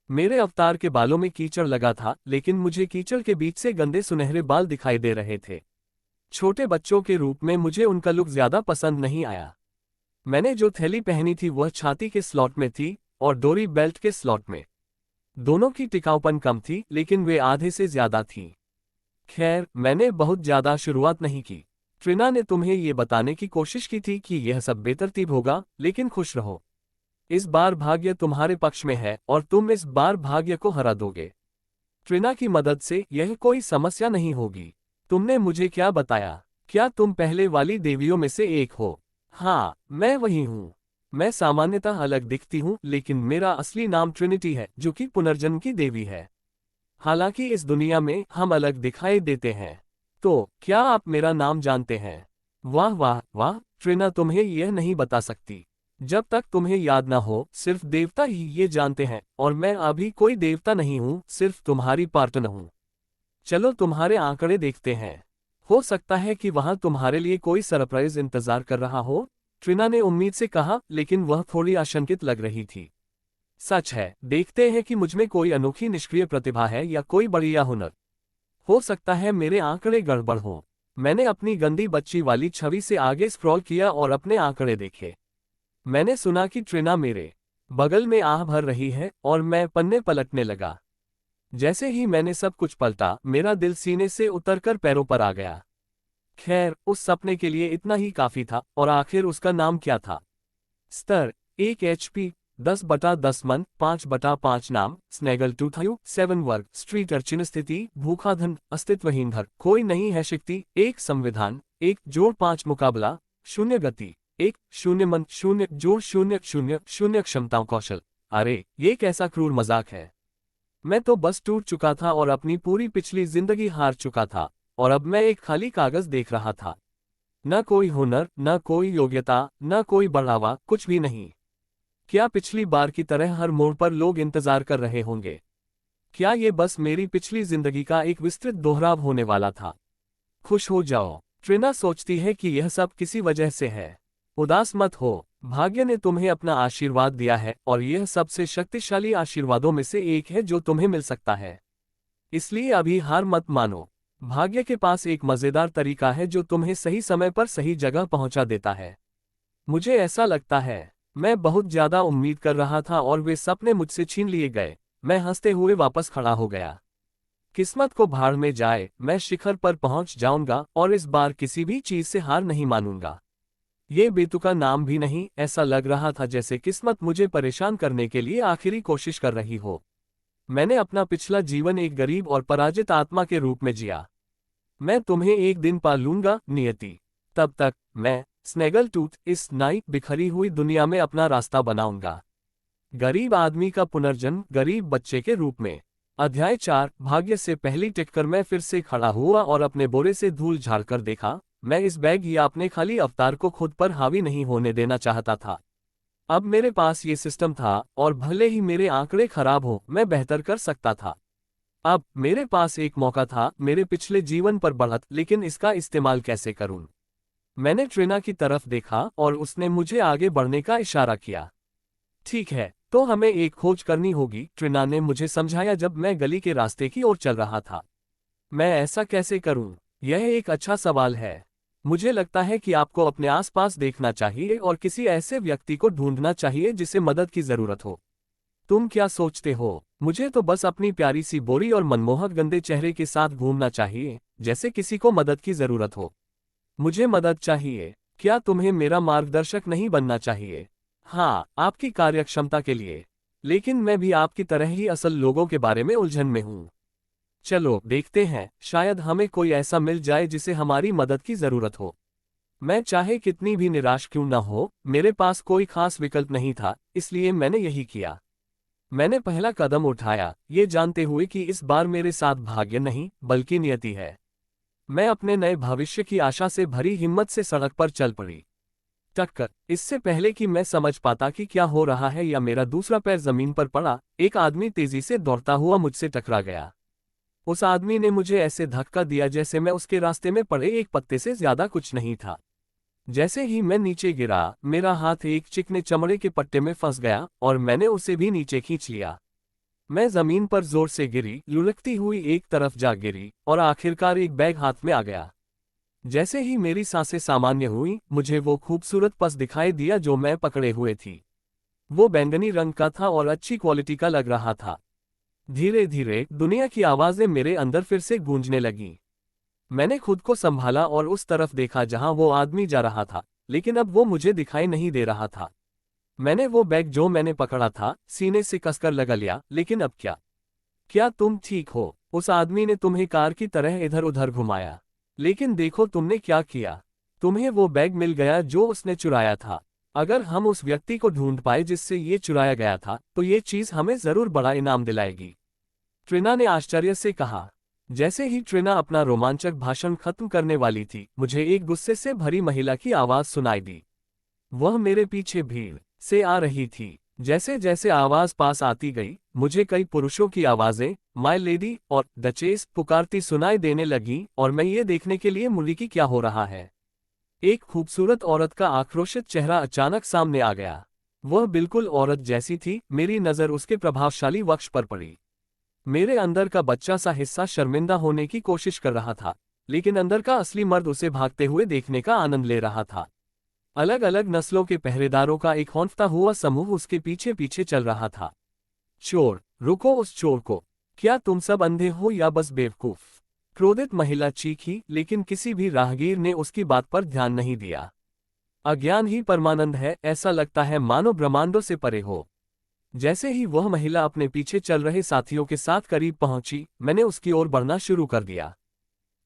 मेरे अवतार के बालों में कीचड़ लगा था, लेकिन मुझे कीचड़ के बीच से गंदे सुनहरे बाल दिखाई दे रहे थे। छोटे बच्चों के रूप में मुझे उनका लुक ज्यादा पसंद नहीं आया। मैंने जो थैली पहनी थी वह छाती के स्लॉट में थी और डोरी बेल्ट के स्लॉट में। दोनों की टिकाऊपन कम थी, लेकिन वे आधे से ज्यादा थीं। खैर, मैंने बहुत ज्यादा शुरुआत नहीं की। ट्रिना ने तुम्हें ये बताने की कोशिश की थी कि यह सब बेतरतीब होगा, लेकिन खुश रहो। इस बार भाग्य तुम्हारे पक्ष में है और तुम इस बार भाग्य को हरा दोगे। ट्रिना की मदद से यह कोई समस्या नहीं होगी। तुमने मुझे क्या बताया? क्या तुम पहले वाली देवियों में से एक हो? हाँ, मैं वही हूँ। मैं सामान्यतः अलग दिखती हूँ, लेकिन मेरा असली नाम ट्रिनिटी है, जो कि पुनर्जन्म की देवी है। हालांकि इस दुनिया में हम अलग दिखाई देते हैं। तो क्या आप मेरा नाम जानते हैं? वाह वाह वाह, ट्रिना तुम्हें यह नहीं बता सकती। जब तक तुम्हें याद ना हो, सिर्फ देवता ही ये जानते हैं, और मैं अभी कोई देवता नहीं हूँ, सिर्फ तुम्हारी पार्टनर हूँ। चलो तुम्हारे आंकड़े देखते हैं। हो सकता है कि वहां तुम्हारे लिए कोई सरप्राइज इंतजार कर रहा हो, ट्रिना ने उम्मीद से कहा, लेकिन वह थोड़ी आशंकित लग रही थी। सच है, देखते हैं कि मुझमें कोई अनोखी निष्क्रिय प्रतिभा है या कोई बढ़िया हुनर। हो सकता है मेरे आंकड़े गड़बड़ हों। मैंने अपनी गंदी बच्ची वाली छवि से आगे स्क्रॉल किया और अपने आंकड़े देखे। मैंने सुना कि ट्रिना मेरे बगल में आह भर रही है और मैं पन्ने पलटने लगा। जैसे ही मैंने सब कुछ पलटा, मेरा दिल सीने से उतरकर पैरों पर आ गया। खैर, उस सपने के लिए इतना ही काफी था, और आखिर उसका नाम क्या था? स्तर 1 HP, 10/10 मन, 5/5 नाम, स्नेगल टूथायु, 7 वर्ग, स्ट्रीट अर्चिन, स्थिति भूखाधन, अस्तित्वहीन घर, कोई नहीं है शक्ति, 1 संविधान, 1+5 मुकाबला, 0 गति, 1 0 मन, 0+0 क्षमताओं कौशल। अरे, ये कैसा क्रूर मजाक है। मैं तो बस टूट चुका था और अपनी पूरी पिछली जिंदगी हार चुका था, और अब मैं एक खाली कागज देख रहा था। न कोई हुनर, न कोई योग्यता, न कोई बढ़ावा, कुछ भी नहीं। क्या पिछली बार की तरह हर मोड़ पर लोग इंतजार कर रहे होंगे? क्या ये बस मेरी पिछली जिंदगी का एक विस्तृत दोहराव होने वाला था? खुश हो जाओ। ट्रिना सोचती है कि यह सब किसी वजह से है। उदास मत हो, भाग्य ने तुम्हें अपना आशीर्वाद दिया है, और यह सबसे शक्तिशाली आशीर्वादों में से एक है जो तुम्हें मिल सकता है। इसलिए अभी हार मत मानो। भाग्य के पास एक मजेदार तरीका है जो तुम्हें सही समय पर सही जगह पहुंचा देता है। मुझे ऐसा लगता है, मैं बहुत ज्यादा उम्मीद कर रहा था और वे सपने मुझसे छीन लिए गए। मैं हंसते हुए वापस खड़ा हो गया। किस्मत को भाड़ में जाए, मैं शिखर पर पहुंच जाऊंगा और इस बार किसी भी चीज से हार नहीं मानूंगा। ये बेतुका नाम भी नहीं, ऐसा लग रहा था जैसे किस्मत मुझे परेशान करने के लिए आखिरी कोशिश कर रही हो। मैंने अपना पिछला जीवन एक गरीब और पराजित आत्मा के रूप में जिया। मैं तुम्हें एक दिन पा लूंगा, नियति। तब तक मैं स्नेगलटूथ इस नई बिखरी हुई दुनिया में अपना रास्ता बनाऊंगा। गरीब आदमी का पुनर्जन्म गरीब बच्चे के रूप में। अध्याय 4। भाग्य से पहली टिककर मैं फिर से खड़ा हुआ और अपने बोरे से धूल झाड़कर देखा। मैं इस बैग या अपने खाली अवतार को खुद पर हावी नहीं होने देना चाहता था। अब मेरे पास ये सिस्टम था, और भले ही मेरे आंकड़े खराब हो, मैं बेहतर कर सकता था। अब मेरे पास एक मौका था मेरे पिछले जीवन पर बढ़त, लेकिन इसका इस्तेमाल कैसे करूं? मैंने ट्रिना की तरफ देखा और उसने मुझे आगे बढ़ने का इशारा किया। ठीक है, तो हमें एक खोज करनी होगी, ट्रिना ने मुझे समझाया जब मैं गली के रास्ते की ओर चल रहा था। मैं ऐसा कैसे करूं? यह एक अच्छा सवाल है। मुझे लगता है कि आपको अपने आसपास देखना चाहिए और किसी ऐसे व्यक्ति को ढूंढना चाहिए जिसे मदद की जरूरत हो। तुम क्या सोचते हो? मुझे तो बस अपनी प्यारी सी बोरी और मनमोहक गंदे चेहरे के साथ घूमना चाहिए, जैसे किसी को मदद की जरूरत हो। मुझे मदद चाहिए। क्या तुम्हें मेरा मार्गदर्शक नहीं बनना चाहिए? हाँ, आपकी कार्यक्षमता के लिए। लेकिन मैं भी आपकी तरह ही असल लोगों के बारे में उलझन में हूँ। चलो देखते हैं, शायद हमें कोई ऐसा मिल जाए जिसे हमारी मदद की जरूरत हो। मैं चाहे कितनी भी निराश क्यों न हो, मेरे पास कोई खास विकल्प नहीं था, इसलिए मैंने यही किया। मैंने पहला कदम उठाया, ये जानते हुए कि इस बार मेरे साथ भाग्य नहीं, बल्कि नियति है। मैं अपने नए भविष्य की आशा से भरी हिम्मत से सड़क पर चल पड़ी। टक्कर! इससे पहले कि मैं समझ पाता कि क्या हो रहा है या मेरा दूसरा पैर जमीन पर पड़ा, एक आदमी तेजी से दौड़ता हुआ मुझसे टकरा गया। उस आदमी ने मुझे ऐसे धक्का दिया जैसे मैं उसके रास्ते में पड़े एक पत्ते से ज्यादा कुछ नहीं था। जैसे ही मैं नीचे गिरा, मेरा हाथ एक चिकने चमड़े के पट्टे में फंस गया और मैंने उसे भी नीचे खींच लिया। मैं जमीन पर जोर से गिरी, लुढ़कती हुई एक तरफ जा गिरी और आखिरकार एक बैग हाथ में आ गया। जैसे ही मेरी सांसें सामान्य हुई, मुझे वो खूबसूरत पर्स दिखाई दिया जो मैं पकड़े हुए थी। वो बैंगनी रंग का था और अच्छी क्वालिटी का लग रहा था। धीरे धीरे दुनिया की आवाजें मेरे अंदर फिर से गूंजने लगीं। मैंने खुद को संभाला और उस तरफ देखा जहां वो आदमी जा रहा था, लेकिन अब वो मुझे दिखाई नहीं दे रहा था। मैंने वो बैग जो मैंने पकड़ा था, सीने से कसकर लगा लिया। लेकिन अब क्या? क्या तुम ठीक हो? उस आदमी ने तुम्हें कार की तरह इधर उधर घुमाया, लेकिन देखो तुमने क्या किया। तुम्हें वो बैग मिल गया जो उसने चुराया था। अगर हम उस व्यक्ति को ढूंढ पाए जिससे ये चुराया गया था, तो ये चीज हमें जरूर बड़ा इनाम दिलाएगी, ट्रिना ने आश्चर्य से कहा। जैसे ही ट्रिना अपना रोमांचक भाषण खत्म करने वाली थी, मुझे एक गुस्से से भरी महिला की आवाज सुनाई दी। वह मेरे पीछे भीड़ से आ रही थी। जैसे जैसे आवाज पास आती गई, मुझे कई पुरुषों की आवाजें माय लेडी और डचेस पुकारती सुनाई देने लगी और मैं ये देखने के लिए मुड़ी कि क्या हो रहा है। एक खूबसूरत औरत का आक्रोशित चेहरा अचानक सामने आ गया। वह बिल्कुल औरत जैसी थी। मेरी नजर उसके प्रभावशाली वक्ष पर पड़ी। मेरे अंदर का बच्चा सा हिस्सा शर्मिंदा होने की कोशिश कर रहा था, लेकिन अंदर का असली मर्द उसे भागते हुए देखने का आनंद ले रहा था। अलग अलग नस्लों के पहरेदारों का एक हौंफता हुआ समूह उसके पीछे पीछे चल रहा था। चोर, रुको उस चोर को। क्या तुम सब अंधे हो या बस बेवकूफ? क्रोधित महिला चीखी, लेकिन किसी भी राहगीर ने उसकी बात पर ध्यान नहीं दिया। अज्ञान ही परमानंद है, ऐसा लगता है मानो ब्रह्मांडों से परे हो। जैसे ही वह महिला अपने पीछे चल रहे साथियों के साथ करीब पहुंची, मैंने उसकी ओर बढ़ना शुरू कर दिया।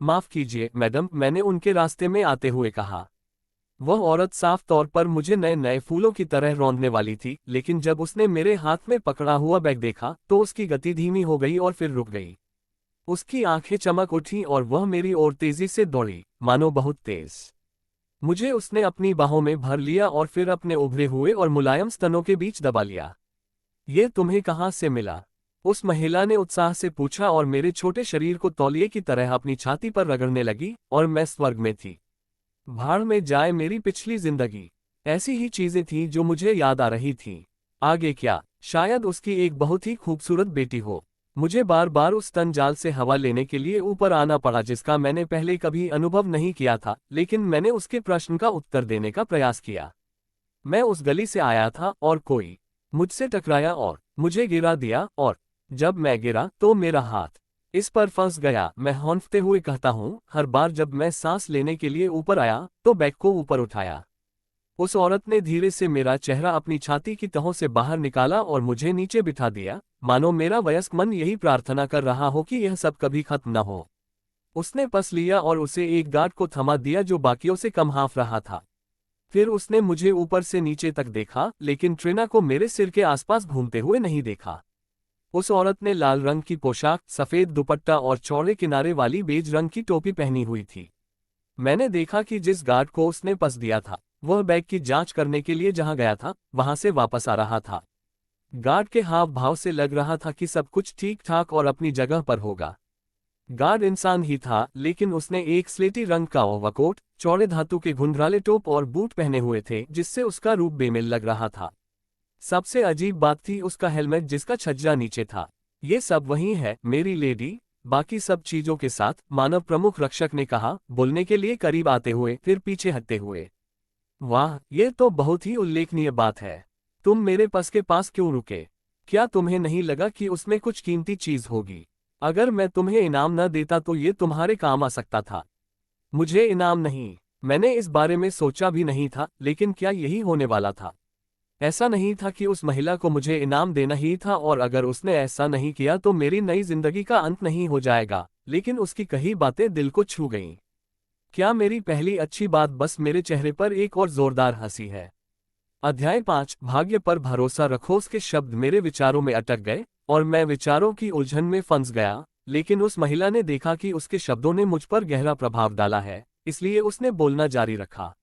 माफ कीजिए मैडम, मैंने उनके रास्ते में आते हुए कहा। वह औरत साफ तौर पर मुझे नए नए फूलों की तरह रौंदने वाली थी, लेकिन जब उसने मेरे हाथ में पकड़ा हुआ बैग देखा तो उसकी गति धीमी हो गई और फिर रुक गई। उसकी आंखें चमक उठी और वह मेरी ओर तेजी से दौड़ी, मानो बहुत तेज। मुझे उसने अपनी बाहों में भर लिया और फिर अपने उभरे हुए और मुलायम स्तनों के बीच दबा लिया। ये तुम्हें कहाँ से मिला? उस महिला ने उत्साह से पूछा और मेरे छोटे शरीर को तौलिए की तरह अपनी छाती पर रगड़ने लगी और मैं स्वर्ग में थी। भाड़ में जाए मेरी पिछली जिंदगी। ऐसी ही चीजें थीं जो मुझे याद आ रही थीं। आगे क्या? शायद उसकी एक बहुत ही खूबसूरत बेटी हो। मुझे बार बार उस तन जाल से हवा लेने के लिए ऊपर आना पड़ा जिसका मैंने पहले कभी अनुभव नहीं किया था, लेकिन मैंने उसके प्रश्न का उत्तर देने का प्रयास किया। मैं उस गली से आया था और कोई मुझसे टकराया और मुझे गिरा दिया, और जब मैं गिरा तो मेरा हाथ इस पर फंस गया। मैं हौंफते हुए कहता हूँ, हर बार जब मैं सांस लेने के लिए ऊपर आया तो बैग को ऊपर उठाया। उस औरत ने धीरे से मेरा चेहरा अपनी छाती की तहों से बाहर निकाला और मुझे नीचे बिठा दिया, मानो मेरा वयस्क मन यही प्रार्थना कर रहा हो कि यह सब कभी खत्म न हो। उसने पस लिया और उसे एक गार्ड को थमा दिया जो बाकियों से कम हाँफ रहा था। फिर उसने मुझे ऊपर से नीचे तक देखा, लेकिन ट्रिना को मेरे सिर के आसपास घूमते हुए नहीं देखा। उस औरत ने लाल रंग की पोशाक, सफेद दुपट्टा और चौड़े किनारे वाली बेज रंग की टोपी पहनी हुई थी। मैंने देखा कि जिस गार्ड को उसने पस दिया था, वह बैग की जांच करने के लिए जहां गया था वहां से वापस आ रहा था। गार्ड के हाव भाव से लग रहा था कि सब कुछ ठीक ठाक और अपनी जगह पर होगा। गार्ड इंसान ही था, लेकिन उसने एक स्लेटी रंग का ओवरकोट, चौड़े धातु के घुंघराले टोप और बूट पहने हुए थे जिससे उसका रूप बेमेल लग रहा था। सबसे अजीब बात थी उसका हेलमेट जिसका छज्जा नीचे था। ये सब वही है मेरी लेडी, बाकी सब चीजों के साथ, मानव प्रमुख रक्षक ने कहा, बोलने के लिए करीब आते हुए फिर पीछे हटते हुए। वाह, ये तो बहुत ही उल्लेखनीय बात है। तुम मेरे बस के पास क्यों रुके? क्या तुम्हें नहीं लगा कि उसमें कुछ कीमती चीज होगी? अगर मैं तुम्हें इनाम न देता तो ये तुम्हारे काम आ सकता था। मुझे इनाम नहीं? मैंने इस बारे में सोचा भी नहीं था, लेकिन क्या यही होने वाला था? ऐसा नहीं था कि उस महिला को मुझे इनाम देना ही था, और अगर उसने ऐसा नहीं किया तो मेरी नई जिंदगी का अंत नहीं हो जाएगा। लेकिन उसकी कही बातें दिल को छू गईं। क्या मेरी पहली अच्छी बात बस मेरे चेहरे पर एक और जोरदार हंसी है? अध्याय 5, भाग्य पर भरोसा रखो। उसके शब्द मेरे विचारों में अटक गए और मैं विचारों की उलझन में फंस गया। लेकिन उस महिला ने देखा कि उसके शब्दों ने मुझ पर गहरा प्रभाव डाला है, इसलिए उसने बोलना जारी रखा।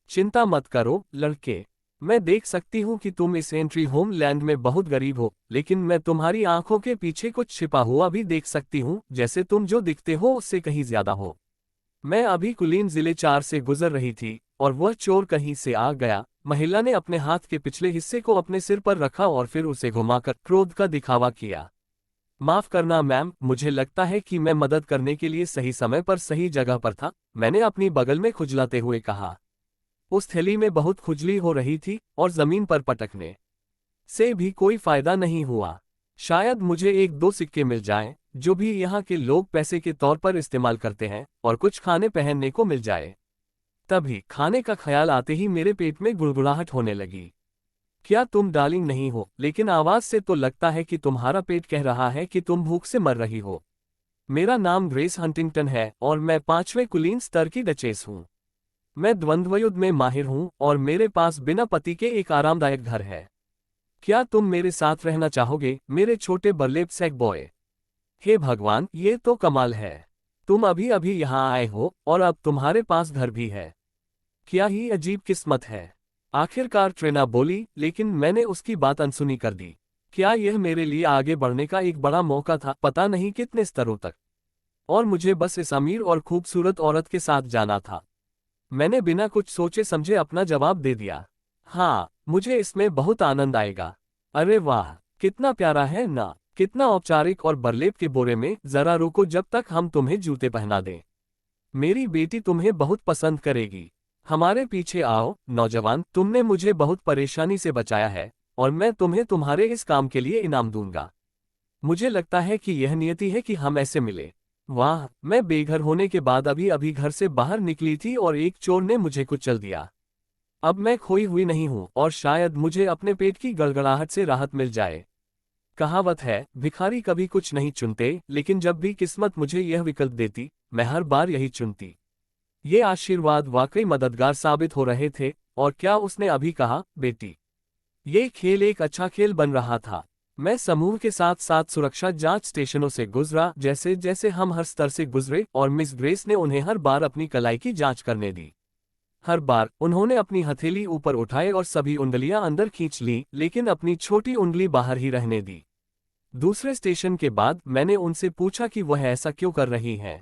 चिंता मत करो लड़के, मैं देख सकती हूँ कि तुम इस एंट्री होम लैंड में बहुत गरीब हो, लेकिन मैं तुम्हारी आंखों के पीछे कुछ छिपा हुआ भी देख सकती हूँ, जैसे तुम जो दिखते हो उससे कहीं ज्यादा हो। मैं अभी कुलीन जिले 4 से गुजर रही थी और वह चोर कहीं से आ गया। महिला ने अपने हाथ के पिछले हिस्से को अपने सिर पर रखा और फिर उसे घुमाकर क्रोध का दिखावा किया। माफ करना मैम, मुझे लगता है कि मैं मदद करने के लिए सही समय पर सही जगह पर था, मैंने अपनी बगल में खुजलाते हुए कहा। उस थैली में बहुत खुजली हो रही थी और जमीन पर पटकने से भी कोई फायदा नहीं हुआ। शायद मुझे 1-2 सिक्के मिल जाएं, जो भी यहाँ के लोग पैसे के तौर पर इस्तेमाल करते हैं, और कुछ खाने पहनने को मिल जाए। तभी खाने का ख्याल आते ही मेरे पेट में गुड़गुड़ाहट होने लगी। क्या तुम डार्लिंग नहीं हो? लेकिन आवाज से तो लगता है कि तुम्हारा पेट कह रहा है कि तुम भूख से मर रही हो। मेरा नाम ग्रेस हंटिंगटन है और मैं 5वें कुलीन स्तर की डचेस हूँ। मैं द्वंद्वयुद्ध में माहिर हूँ और मेरे पास बिना पति के एक आरामदायक घर है। क्या तुम मेरे साथ रहना चाहोगे, मेरे छोटे बर्लेब सैक बॉय? हे भगवान, ये तो कमाल है। तुम अभी अभी यहाँ आए हो और अब तुम्हारे पास घर भी है। क्या ही अजीब किस्मत है। आखिरकार ट्रेना बोली, लेकिन मैंने उसकी बात अनसुनी कर दी। क्या यह मेरे लिए आगे बढ़ने का एक बड़ा मौका था, पता नहीं कितने स्तरों तक। और मुझे बस इस अमीर और खूबसूरत औरत के साथ जाना था। मैंने बिना कुछ सोचे समझे अपना जवाब दे दिया। हाँ, मुझे इसमें बहुत आनंद आएगा। अरे वाह, कितना प्यारा है ना, कितना औपचारिक। और बरलेब के बोरे में, जरा रुको जब तक हम तुम्हें जूते पहना दें। मेरी बेटी तुम्हें बहुत पसंद करेगी। हमारे पीछे आओ नौजवान, तुमने मुझे बहुत परेशानी से बचाया है और मैं तुम्हें तुम्हारे इस काम के लिए इनाम दूंगा। मुझे लगता है कि यह नियति है कि हम ऐसे मिले। वाह, मैं बेघर होने के बाद अभी अभी घर से बाहर निकली थी और एक चोर ने मुझे कुचल दिया। अब मैं खोई हुई नहीं हूं और शायद मुझे अपने पेट की गड़गड़ाहट से राहत मिल जाए। कहावत है, भिखारी कभी कुछ नहीं चुनते, लेकिन जब भी किस्मत मुझे यह विकल्प देती, मैं हर बार यही चुनती। ये आशीर्वाद वाकई मददगार साबित हो रहे थे। और क्या उसने अभी कहा, बेटी? ये खेल एक अच्छा खेल बन रहा था। मैं समूह के साथ साथ सुरक्षा जांच स्टेशनों से गुजरा, जैसे जैसे हम हर स्तर से गुजरे, और मिस ग्रेस ने उन्हें हर बार अपनी कलाई की जांच करने दी। हर बार उन्होंने अपनी हथेली ऊपर उठाए और सभी उंगलियां अंदर खींच ली, लेकिन अपनी छोटी उंगली बाहर ही रहने दी। दूसरे स्टेशन के बाद मैंने उनसे पूछा कि वह ऐसा क्यों कर रही हैं।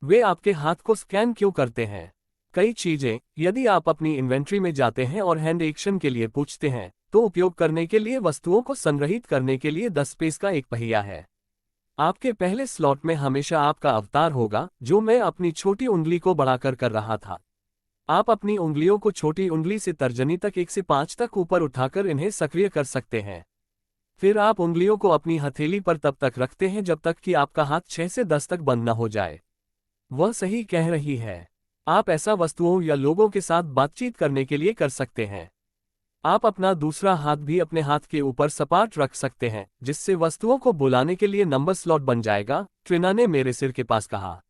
वे आपके हाथ को स्कैन क्यों करते हैं? कई चीजें, यदि आप अपनी इन्वेंट्री में जाते हैं और हैंड एक्शन के लिए पूछते हैं, तो उपयोग करने के लिए वस्तुओं को संग्रहित करने के लिए 10 स्पेस का एक पहिया है। आपके पहले स्लॉट में हमेशा आपका अवतार होगा, जो मैं अपनी छोटी उंगली को बढ़ाकर कर रहा था। आप अपनी उंगलियों को छोटी उंगली से तर्जनी तक 1 से 5 तक ऊपर उठाकर इन्हें सक्रिय कर सकते हैं। फिर आप उंगलियों को अपनी हथेली पर तब तक रखते हैं जब तक कि आपका हाथ 6 से 10 तक बंद न हो जाए। वह सही कह रही है। आप ऐसा वस्तुओं या लोगों के साथ बातचीत करने के लिए कर सकते हैं। आप अपना दूसरा हाथ भी अपने हाथ के ऊपर सपाट रख सकते हैं, जिससे वस्तुओं को बुलाने के लिए नंबर स्लॉट बन जाएगा, ट्रिना ने मेरे सिर के पास कहा।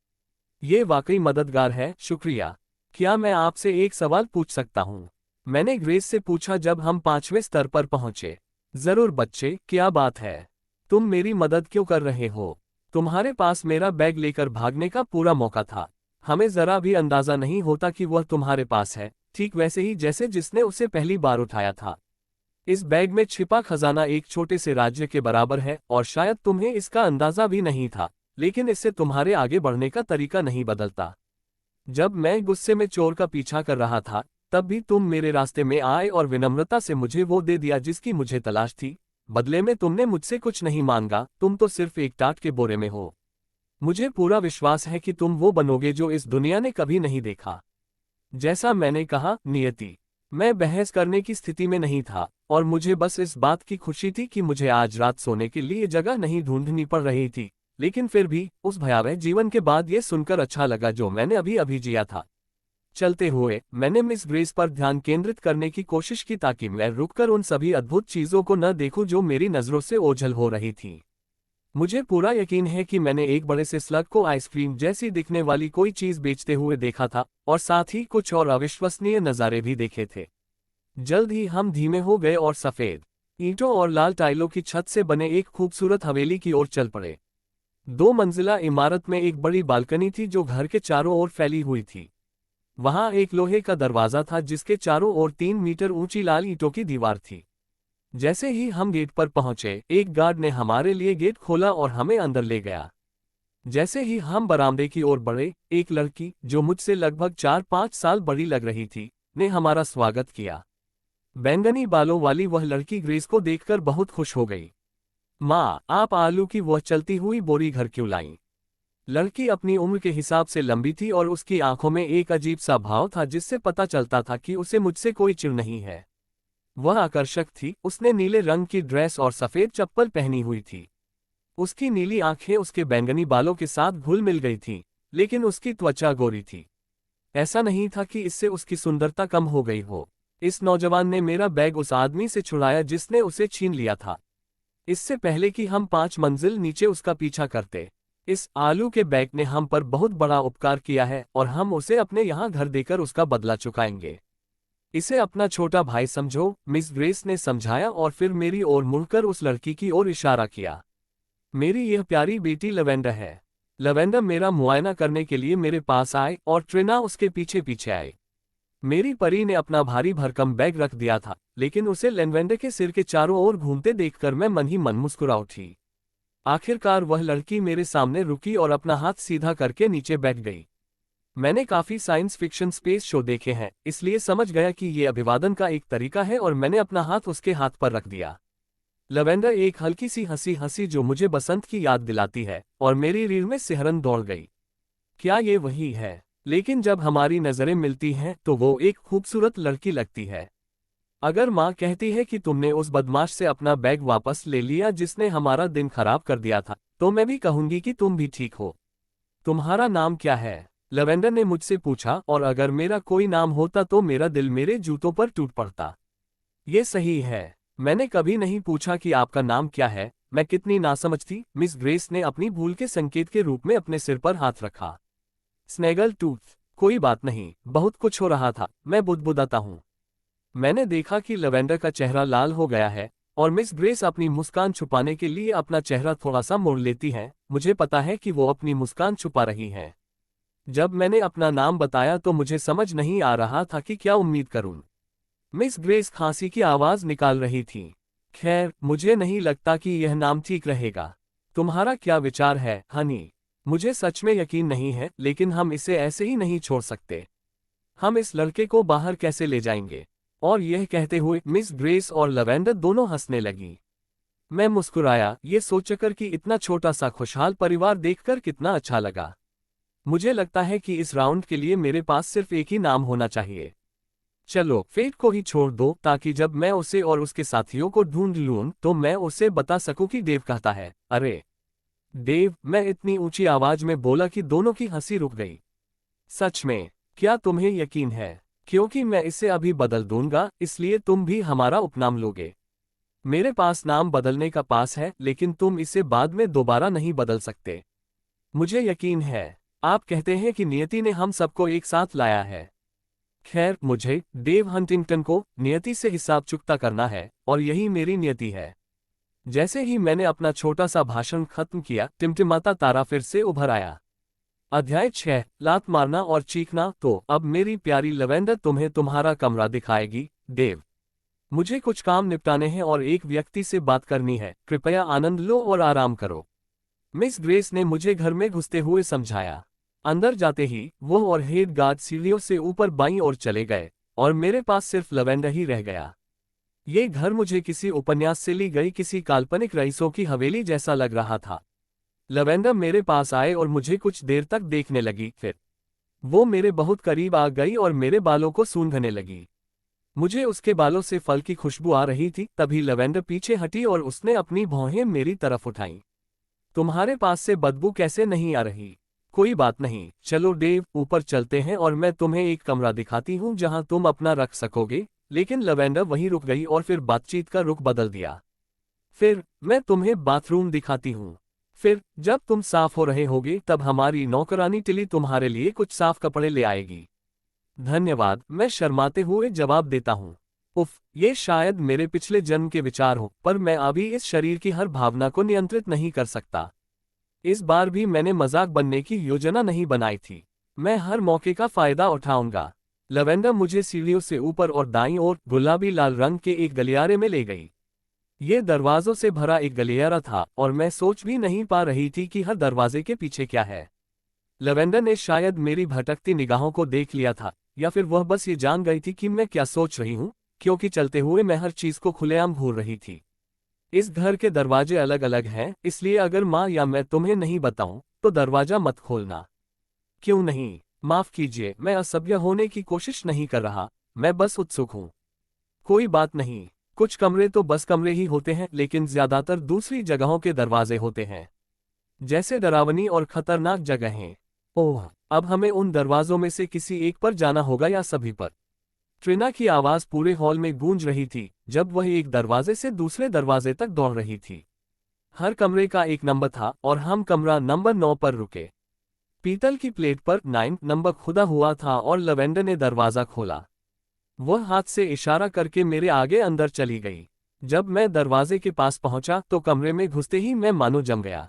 यह वाकई मददगार है, शुक्रिया। क्या मैं आपसे एक सवाल पूछ सकता हूँ? मैंने ग्रेस से पूछा जब हम 5वें स्तर पर पहुंचे। जरूर बच्चे, क्या बात है? तुम मेरी मदद क्यों कर रहे हो? तुम्हारे पास मेरा बैग लेकर भागने का पूरा मौका था। हमें जरा भी अंदाजा नहीं होता कि वह तुम्हारे पास है, ठीक वैसे ही जैसे जिसने उसे पहली बार उठाया था। इस बैग में छिपा खजाना एक छोटे से राज्य के बराबर है और शायद तुम्हें इसका अंदाजा भी नहीं था, लेकिन इससे तुम्हारे आगे बढ़ने का तरीका नहीं बदलता। जब मैं गुस्से में चोर का पीछा कर रहा था, तब भी तुम मेरे रास्ते में आए और विनम्रता से मुझे वो दे दिया जिसकी मुझे तलाश थी। बदले में तुमने मुझसे कुछ नहीं मांगा, तुम तो सिर्फ एक टाट के बोरे में हो। मुझे पूरा विश्वास है कि तुम वो बनोगे जो इस दुनिया ने कभी नहीं देखा। जैसा मैंने कहा, नियति। मैं बहस करने की स्थिति में नहीं था और मुझे बस इस बात की खुशी थी कि मुझे आज रात सोने के लिए जगह नहीं ढूंढनी पड़ रही थी, लेकिन फिर भी उस भयावह जीवन के बाद ये सुनकर अच्छा लगा जो मैंने अभी अभी जिया था। चलते हुए मैंने मिस ग्रेस पर ध्यान केंद्रित करने की कोशिश की ताकि मैं रुककर उन सभी अद्भुत चीजों को न देखूं जो मेरी नजरों से ओझल हो रही थी। मुझे पूरा यकीन है कि मैंने एक बड़े से स्लग को आइसक्रीम जैसी दिखने वाली कोई चीज बेचते हुए देखा था और साथ ही कुछ और अविश्वसनीय नज़ारे भी देखे थे। जल्द ही हम धीमे हो गए और सफेद ईंटों और लाल टाइलों की छत से बने एक खूबसूरत हवेली की ओर चल पड़े। 2 मंजिला इमारत में एक बड़ी बालकनी थी जो घर के चारों ओर फैली हुई थी। वहां एक लोहे का दरवाजा था जिसके चारों ओर 3 मीटर ऊंची लाल ईंटों की दीवार थी। जैसे ही हम गेट पर पहुंचे, एक गार्ड ने हमारे लिए गेट खोला और हमें अंदर ले गया। जैसे ही हम बरामदे की ओर बढ़े, एक लड़की जो मुझसे लगभग 4-5 साल बड़ी लग रही थी, ने हमारा स्वागत किया। बैंगनी बालों वाली वह लड़की ग्रेस को देखकर बहुत खुश हो गई। माँ, आप आलू की वह चलती हुई बोरी घर क्यों लाईं? लड़की अपनी उम्र के हिसाब से लंबी थी और उसकी आंखों में एक अजीब सा भाव था जिससे पता चलता था कि उसे मुझसे कोई चिढ़ नहीं है। वह आकर्षक थी, उसने नीले रंग की ड्रेस और सफेद चप्पल पहनी हुई थी। उसकी नीली आंखें उसके बैंगनी बालों के साथ घुल मिल गई थीं, लेकिन उसकी त्वचा गोरी थी। ऐसा नहीं था कि इससे उसकी सुंदरता कम हो गई हो। इस नौजवान ने मेरा बैग उस आदमी से छुड़ाया जिसने उसे छीन लिया था, इससे पहले कि हम 5 मंजिल नीचे उसका पीछा करते। इस आलू के बैग ने हम पर बहुत बड़ा उपकार किया है और हम उसे अपने यहाँ घर देकर उसका बदला चुकाएंगे। इसे अपना छोटा भाई समझो, मिस ग्रेस ने समझाया और फिर मेरी ओर मुड़कर उस लड़की की ओर इशारा किया। मेरी यह प्यारी बेटी लवेंडर है। लवेंडर मेरा मुआयना करने के लिए मेरे पास आए और ट्रिना उसके पीछे पीछे आए। मेरी परी ने अपना भारी भरकम बैग रख दिया था, लेकिन उसे लेवेंडर के सिर के चारों ओर घूमते देखकर मैं मन ही मन मुस्कुरा उठी। आखिरकार वह लड़की मेरे सामने रुकी और अपना हाथ सीधा करके नीचे बैठ गई। मैंने काफी साइंस फिक्शन स्पेस शो देखे हैं, इसलिए समझ गया कि ये अभिवादन का एक तरीका है और मैंने अपना हाथ उसके हाथ पर रख दिया। लवेंडर एक हल्की सी हंसी हंसी जो मुझे बसंत की याद दिलाती है, और मेरी रीढ़ में सिहरन दौड़ गई। क्या ये वही है? लेकिन जब हमारी नजरें मिलती हैं तो वो एक खूबसूरत लड़की लगती है। अगर माँ कहती है कि तुमने उस बदमाश से अपना बैग वापस ले लिया जिसने हमारा दिन खराब कर दिया था, तो मैं भी कहूंगी कि तुम भी ठीक हो। तुम्हारा नाम क्या है? लवेंडर ने मुझसे पूछा, और अगर मेरा कोई नाम होता तो मेरा दिल मेरे जूतों पर टूट पड़ता। ये सही है, मैंने कभी नहीं पूछा कि आपका नाम क्या है। मैं कितनी नासमझ थी। मिस ग्रेस ने अपनी भूल के संकेत के रूप में अपने सिर पर हाथ रखा। स्नेगल टूथ, कोई बात नहीं, बहुत कुछ हो रहा था, मैं बुदबुदाता हूँ। मैंने देखा कि लवेंडर का चेहरा लाल हो गया है और मिस ग्रेस अपनी मुस्कान छुपाने के लिए अपना चेहरा थोड़ा सा मोड़ लेती हैं। मुझे पता है कि वो अपनी मुस्कान छुपा रही हैं। जब मैंने अपना नाम बताया तो मुझे समझ नहीं आ रहा था कि क्या उम्मीद करूं। मिस ग्रेस खांसी की आवाज निकाल रही थी। खैर, मुझे नहीं लगता कि यह नाम ठीक रहेगा। तुम्हारा क्या विचार है, हनी? मुझे सच में यकीन नहीं है, लेकिन हम इसे ऐसे ही नहीं छोड़ सकते। हम इस लड़के को बाहर कैसे ले जाएंगे? और यह कहते हुए मिस ग्रेस और लवेंडर दोनों हंसने लगी। मैं मुस्कुराया, ये सोचकर कि इतना छोटा सा खुशहाल परिवार देखकर कितना अच्छा लगा। मुझे लगता है कि इस राउंड के लिए मेरे पास सिर्फ एक ही नाम होना चाहिए। चलो, फेट को ही छोड़ दो, ताकि जब मैं उसे और उसके साथियों को ढूंढ लूं तो मैं उसे बता सकूं कि डेव कहता है। अरे डेव, मैं इतनी ऊंची आवाज में बोला कि दोनों की हंसी रुक गई। सच में? क्या तुम्हें यकीन है? क्योंकि मैं इसे अभी बदल दूंगा, इसलिए तुम भी हमारा उपनाम लोगे। मेरे पास नाम बदलने का पास है, लेकिन तुम इसे बाद में दोबारा नहीं बदल सकते। मुझे यकीन है। आप कहते हैं कि नियति ने हम सबको एक साथ लाया है। खैर, मुझे डेव हंटिंगटन को नियति से हिसाब चुकता करना है, और यही मेरी नियति है। जैसे ही मैंने अपना छोटा सा भाषण खत्म किया, टिमटिमाता तारा फिर से उभर आया। अध्याय 6, लात मारना और चीखना। तो अब मेरी प्यारी लवेंडर तुम्हें तुम्हारा कमरा दिखाएगी, डेव। मुझे कुछ काम निपटाने हैं और एक व्यक्ति से बात करनी है। कृपया आनंद लो और आराम करो। मिस ग्रेस ने मुझे घर में घुसते हुए समझाया। अंदर जाते ही वो और हेड गार्ड सीढ़ियों से ऊपर बाईं ओर चले गए, और मेरे पास सिर्फ लवेंडर ही रह गया। ये घर मुझे किसी उपन्यास से ली गई किसी काल्पनिक रईसों की हवेली जैसा लग रहा था। लवेंडर मेरे पास आए और मुझे कुछ देर तक देखने लगी, फिर वो मेरे बहुत करीब आ गई और मेरे बालों को सूंघने लगी। मुझे उसके बालों से फल की खुशबू आ रही थी। तभी लवेंडर पीछे हटी और उसने अपनी भौहें मेरी तरफ उठाईं। तुम्हारे पास से बदबू कैसे नहीं आ रही? कोई बात नहीं, चलो डेव, ऊपर चलते हैं और मैं तुम्हें एक कमरा दिखाती हूँ जहाँ तुम अपना रख सकोगे। लेकिन लवेंडर वहीं रुक गई और फिर बातचीत का रुख बदल दिया। फिर मैं तुम्हें बाथरूम दिखाती हूँ। फिर जब तुम साफ हो रहे होगे तब हमारी नौकरानी टिली तुम्हारे लिए कुछ साफ कपड़े ले आएगी। धन्यवाद, मैं शर्माते हुए जवाब देता हूँ। उफ, ये शायद मेरे पिछले जन्म के विचार हो, पर मैं अभी इस शरीर की हर भावना को नियंत्रित नहीं कर सकता। इस बार भी मैंने मजाक बनने की योजना नहीं बनाई थी। मैं हर मौके का फायदा उठाऊंगा। लवेंडर मुझे सीढ़ियों से ऊपर और दाईं ओर गुलाबी लाल रंग के एक गलियारे में ले गई। ये दरवाजों से भरा एक गलियारा था और मैं सोच भी नहीं पा रही थी कि हर दरवाजे के पीछे क्या है। लवेंडर ने शायद मेरी भटकती निगाहों को देख लिया था, या फिर वह बस ये जान गई थी कि मैं क्या सोच रही हूँ, क्योंकि चलते हुए मैं हर चीज को खुलेआम घूर रही थी। इस घर के दरवाजे अलग अलग हैं, इसलिए अगर माँ या मैं तुम्हें नहीं बताऊं तो दरवाजा मत खोलना। क्यों नहीं? माफ कीजिए, मैं असभ्य होने की कोशिश नहीं कर रहा, मैं बस उत्सुक हूं। कोई बात नहीं। कुछ कमरे तो बस कमरे ही होते हैं, लेकिन ज्यादातर दूसरी जगहों के दरवाजे होते हैं, जैसे डरावनी और खतरनाक जगहें। ओह, अब हमें उन दरवाजों में से किसी एक पर जाना होगा या सभी पर? ट्रिना की आवाज पूरे हॉल में गूंज रही थी जब वह एक दरवाजे से दूसरे दरवाजे तक दौड़ रही थी। हर कमरे का एक नंबर था और हम कमरा नंबर 9 पर रुके। पीतल की प्लेट पर 9 नंबर खुदा हुआ था और लवेंडर ने दरवाजा खोला। वह हाथ से इशारा करके मेरे आगे अंदर चली गई। जब मैं दरवाजे के पास पहुंचा तो कमरे में घुसते ही मैं मानो जम गया।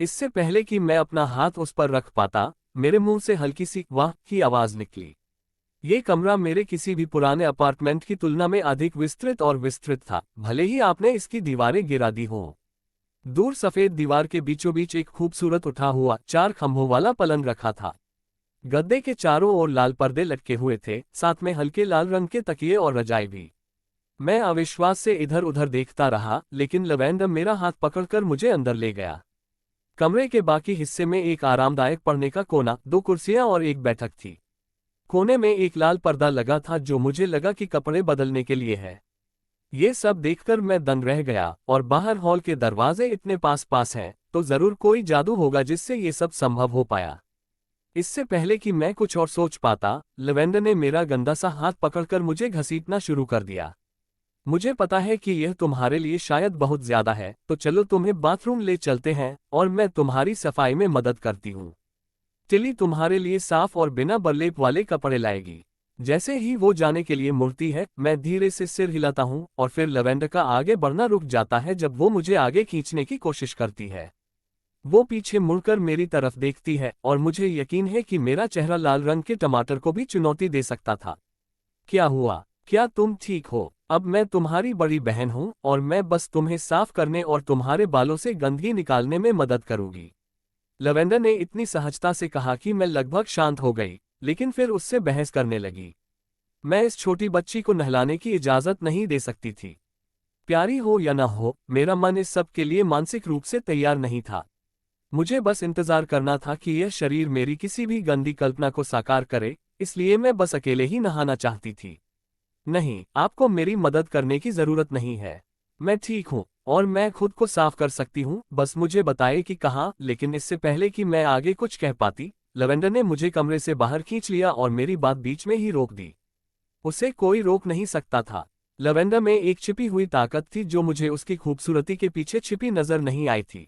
इससे पहले कि मैं अपना हाथ उस पर रख पाता, मेरे मुंह से हल्की सी वाह की आवाज निकली। ये कमरा मेरे किसी भी पुराने अपार्टमेंट की तुलना में अधिक विस्तृत और विस्तृत था, भले ही आपने इसकी दीवारें गिरा दी हों। दूर सफेद दीवार के बीचों बीच एक खूबसूरत उठा हुआ 4 खंभों वाला पलंग रखा था। गद्दे के चारों ओर लाल पर्दे लटके हुए थे, साथ में हल्के लाल रंग के तकिए और रजाई भी। मैं अविश्वास से इधर उधर देखता रहा, लेकिन लवेंडर मेरा हाथ पकड़कर मुझे अंदर ले गया। कमरे के बाकी हिस्से में एक आरामदायक पढ़ने का कोना, 2 कुर्सियां और एक बैठक थी। कोने में एक लाल पर्दा लगा था जो मुझे लगा कि कपड़े बदलने के लिए है। ये सब देखकर मैं दंग रह गया, और बाहर हॉल के दरवाजे इतने पास पास हैं, तो जरूर कोई जादू होगा जिससे ये सब संभव हो पाया। इससे पहले कि मैं कुछ और सोच पाता, लवेंडर ने मेरा गंदा सा हाथ पकड़कर मुझे घसीटना शुरू कर दिया। मुझे पता है कि यह तुम्हारे लिए शायद बहुत ज्यादा है, तो चलो तुम्हें बाथरूम ले चलते हैं और मैं तुम्हारी सफाई में मदद करती हूँ। टिली तुम्हारे लिए साफ और बिना बरलेप वाले कपड़े लाएगी। जैसे ही वो जाने के लिए मुड़ती है, मैं धीरे से सिर हिलाता हूँ और फिर लवेंडर का आगे बढ़ना रुक जाता है जब वो मुझे आगे खींचने की कोशिश करती है। वो पीछे मुड़कर मेरी तरफ देखती है और मुझे यकीन है कि मेरा चेहरा लाल रंग के टमाटर को भी चुनौती दे सकता था। क्या हुआ? क्या तुम ठीक हो? अब मैं तुम्हारी बड़ी बहन हूँ और मैं बस तुम्हें साफ करने और तुम्हारे बालों से गंदगी निकालने में मदद करूंगी। लवेंडर ने इतनी सहजता से कहा कि मैं लगभग शांत हो गई, लेकिन फिर उससे बहस करने लगी। मैं इस छोटी बच्ची को नहलाने की इजाजत नहीं दे सकती थी। प्यारी हो या ना हो, मेरा मन इस सब के लिए मानसिक रूप से तैयार नहीं था। मुझे बस इंतजार करना था कि यह शरीर मेरी किसी भी गंदी कल्पना को साकार करे, इसलिए मैं बस अकेले ही नहाना चाहती थी। नहीं, आपको मेरी मदद करने की जरूरत नहीं है। मैं ठीक हूँ और मैं खुद को साफ कर सकती हूँ, बस मुझे बताए कि कहाँ। लेकिन इससे पहले कि मैं आगे कुछ कह पाती, लवेंडर ने मुझे कमरे से बाहर खींच लिया और मेरी बात बीच में ही रोक दी। उसे कोई रोक नहीं सकता था। लवेंडर में एक छिपी हुई ताकत थी जो मुझे उसकी खूबसूरती के पीछे छिपी नजर नहीं आई थी।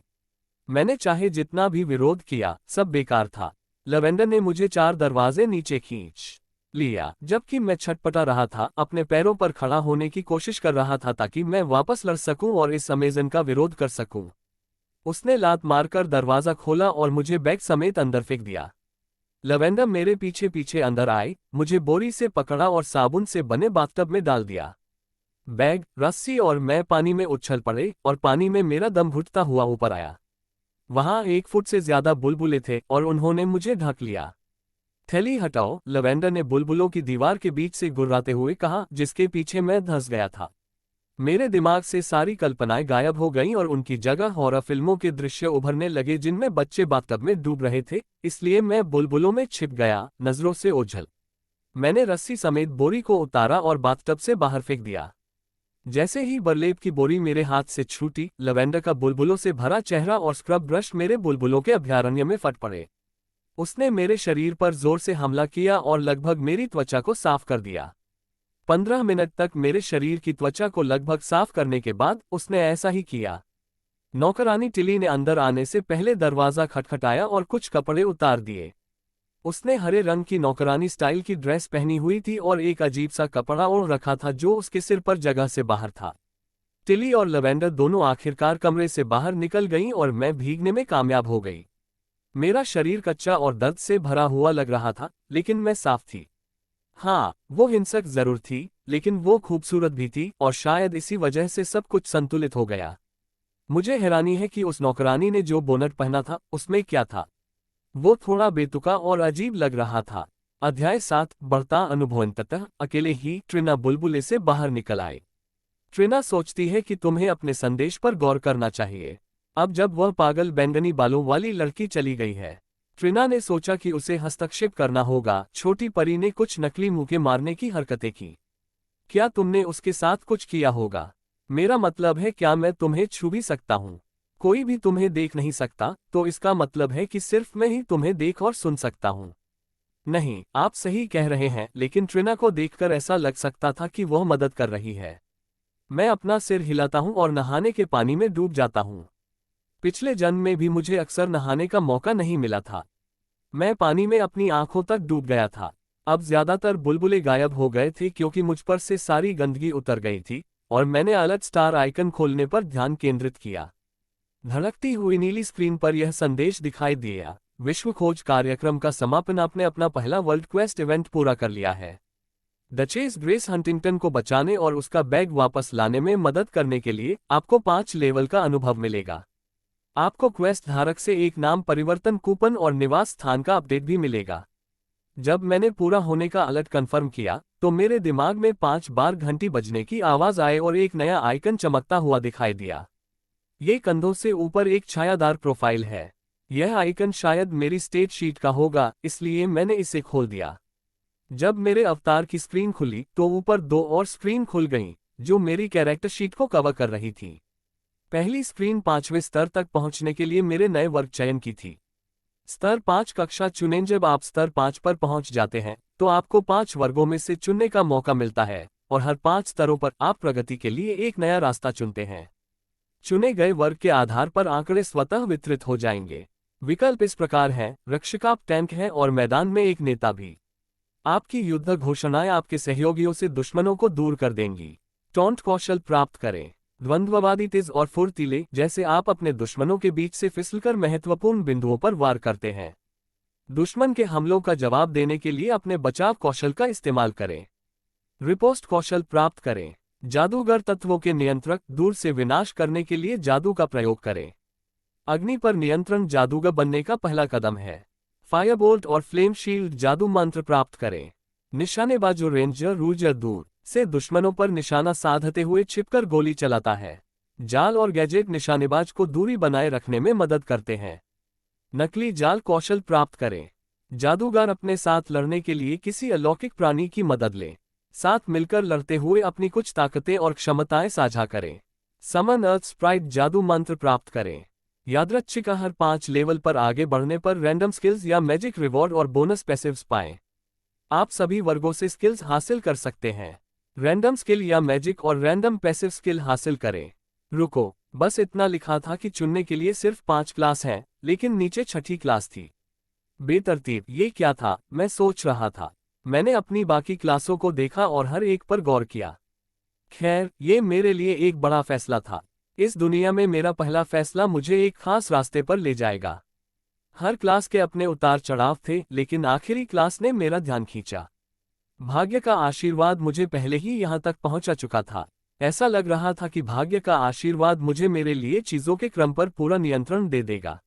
मैंने चाहे जितना भी विरोध किया, सब बेकार था। लवेंडर ने मुझे 4 दरवाजे नीचे खींच लिया, जबकि मैं छटपटा रहा था, अपने पैरों पर खड़ा होने की कोशिश कर रहा था ताकि मैं वापस लड़ सकूं और इस अमेजन का विरोध कर सकूं। उसने लात मारकर दरवाजा खोला और मुझे बैग समेत अंदर फेंक दिया। लवेंडर मेरे पीछे पीछे अंदर आई, मुझे बोरी से पकड़ा और साबुन से बने बाथटब में डाल दिया। बैग, रस्सी और मैं पानी में उछल पड़े और पानी में मेरा दम घुटता हुआ ऊपर आया। वहां 1 फुट से ज्यादा बुलबुले थे और उन्होंने मुझे ढक लिया। थैली हटाओ, लवेंडर ने बुलबुलों की दीवार के बीच से गुर्राते हुए कहा, जिसके पीछे मैं धंस गया था। मेरे दिमाग से सारी कल्पनाएं गायब हो गईं और उनकी जगह हॉरर फिल्मों के दृश्य उभरने लगे जिनमें बच्चे बाथटब में डूब रहे थे, इसलिए मैं बुलबुलों में छिप गया, नजरों से ओझल। मैंने रस्सी समेत बोरी को उतारा और बाथटब से बाहर फेंक दिया। जैसे ही बरलेप की बोरी मेरे हाथ से छूटी, लवेंडर का बुलबुलों से भरा चेहरा और स्क्रब ब्रश मेरे बुलबुलों के अभयारण्य में फट पड़े। उसने मेरे शरीर पर जोर से हमला किया और लगभग मेरी त्वचा को साफ कर दिया। 15 मिनट तक मेरे शरीर की त्वचा को लगभग साफ करने के बाद उसने ऐसा ही किया। नौकरानी टिली ने अंदर आने से पहले दरवाजा खटखटाया और कुछ कपड़े उतार दिए। उसने हरे रंग की नौकरानी स्टाइल की ड्रेस पहनी हुई थी और एक अजीब सा कपड़ा ओढ़ रखा था जो उसके सिर पर जगह से बाहर था। टिली और लवेंडर दोनों आखिरकार कमरे से बाहर निकल गईं और मैं भीगने में कामयाब हो गई। मेरा शरीर कच्चा और दर्द से भरा हुआ लग रहा था, लेकिन मैं साफ थी। हाँ, वो हिंसक जरूर थी, लेकिन वो खूबसूरत भी थी और शायद इसी वजह से सब कुछ संतुलित हो गया। मुझे हैरानी है कि उस नौकरानी ने जो बोनट पहना था उसमें क्या था। वो थोड़ा बेतुका और अजीब लग रहा था। अध्याय 7 बढ़ता अनुभव। अंततः अकेले ही ट्रिना बुलबुले से बाहर निकल आए। ट्रिना सोचती है कि तुम्हें अपने संदेश पर गौर करना चाहिए। अब जब वह पागल बैंगनी बालों वाली लड़की चली गई है, ट्रिना ने सोचा कि उसे हस्तक्षेप करना होगा। छोटी परी ने कुछ नकली मुक्के मारने की हरकतें की। क्या तुमने उसके साथ कुछ किया होगा? मेरा मतलब है, क्या मैं तुम्हें छू भी सकता हूँ? कोई भी तुम्हें देख नहीं सकता, तो इसका मतलब है कि सिर्फ मैं ही तुम्हें देख और सुन सकता हूँ। नहीं, आप सही कह रहे हैं, लेकिन ट्रिना को देखकर ऐसा लग सकता था कि वह मदद कर रही है। मैं अपना सिर हिलाता हूँ और नहाने के पानी में डूब जाता हूँ। पिछले जन्म में भी मुझे अक्सर नहाने का मौका नहीं मिला था। मैं पानी में अपनी आंखों तक डूब गया था। अब ज्यादातर बुलबुले गायब हो गए थे क्योंकि मुझ पर से सारी गंदगी उतर गई थी और मैंने अलर्ट स्टार आइकन खोलने पर ध्यान केंद्रित किया। धड़कती हुई नीली स्क्रीन पर यह संदेश दिखाई दिया, विश्व खोज कार्यक्रम का समापन। आपने अपना पहला वर्ल्ड क्वेस्ट इवेंट पूरा कर लिया है। डचेस ग्रेस हंटिंगटन को बचाने और उसका बैग वापस लाने में मदद करने के लिए आपको 5 लेवल का अनुभव मिलेगा। आपको क्वेस्ट धारक से एक नाम परिवर्तन कूपन और निवास स्थान का अपडेट भी मिलेगा। जब मैंने पूरा होने का अलर्ट कंफर्म किया, तो मेरे दिमाग में 5 बार घंटी बजने की आवाज आई और एक नया आइकन चमकता हुआ दिखाई दिया। ये कंधों से ऊपर एक छायादार प्रोफाइल है। यह आइकन शायद मेरी स्टेट शीट का होगा, इसलिए मैंने इसे खोल दिया। जब मेरे अवतार की स्क्रीन खुली तो ऊपर 2 और स्क्रीन खुल गईं, जो मेरी कैरेक्टर शीट को कवर कर रही थी। पहली स्क्रीन 5वें स्तर तक पहुंचने के लिए मेरे नए वर्ग चयन की थी। स्तर 5 कक्षा चुनें। जब आप स्तर 5 पर पहुंच जाते हैं तो आपको 5 वर्गों में से चुनने का मौका मिलता है और हर 5 स्तरों पर आप प्रगति के लिए एक नया रास्ता चुनते हैं। चुने गए वर्ग के आधार पर आंकड़े स्वतः वितरित हो जाएंगे। विकल्प इस प्रकार हैं: रक्षक, आप टैंक हैं और मैदान में एक नेता भी। आपकी युद्ध घोषणाएं आपके सहयोगियों से दुश्मनों को दूर कर देंगी। टॉन्ट कौशल प्राप्त करें। द्वंद्ववादी, तेज और फुर्तीले, जैसे आप अपने दुश्मनों के बीच से फिसलकर महत्वपूर्ण बिंदुओं पर वार करते हैं। दुश्मन के हमलों का जवाब देने के लिए अपने बचाव कौशल का इस्तेमाल करें। रिपोस्ट कौशल प्राप्त करें। जादूगर तत्वों के नियंत्रक, दूर से विनाश करने के लिए जादू का प्रयोग करें। अग्नि पर नियंत्रण जादूगर बनने का पहला कदम है। फायरबोल्ट और फ्लेम शील्ड जादू मंत्र प्राप्त करें। निशानेबाज रेंजर रूजर, दूर से दुश्मनों पर निशाना साधते हुए छिपकर गोली चलाता है। जाल और गैजेट निशानेबाज को दूरी बनाए रखने में मदद करते हैं। नकली जाल कौशल प्राप्त करें। जादूगर अपने साथ लड़ने के लिए किसी अलौकिक प्राणी की मदद लें। साथ मिलकर लड़ते हुए अपनी कुछ ताकतें और क्षमताएं साझा करें। समन अर्थ स्प्राइट जादू मंत्र प्राप्त करें। यादृच्छिक, हर 5 लेवल पर आगे बढ़ने पर रैंडम स्किल्स या मैजिक रिवॉर्ड और बोनस पैसिव्स पाएं। आप सभी वर्गों से स्किल्स हासिल कर सकते हैं। रैंडम स्किल या मैजिक और रैंडम पैसिव स्किल हासिल करें। रुको, बस इतना लिखा था कि चुनने के लिए सिर्फ 5 क्लास हैं, लेकिन नीचे 6ठी क्लास थी। बेतरतीब, ये क्या था, मैं सोच रहा था। मैंने अपनी बाकी क्लासों को देखा और हर एक पर गौर किया। खैर, ये मेरे लिए एक बड़ा फैसला था। इस दुनिया में मेरा पहला फैसला मुझे एक खास रास्ते पर ले जाएगा। हर क्लास के अपने उतार चढ़ाव थे, लेकिन आखिरी क्लास ने मेरा ध्यान खींचा। भाग्य का आशीर्वाद मुझे पहले ही यहां तक पहुंचा चुका था। ऐसा लग रहा था कि भाग्य का आशीर्वाद मुझे मेरे लिए चीजों के क्रम पर पूरा नियंत्रण दे देगा।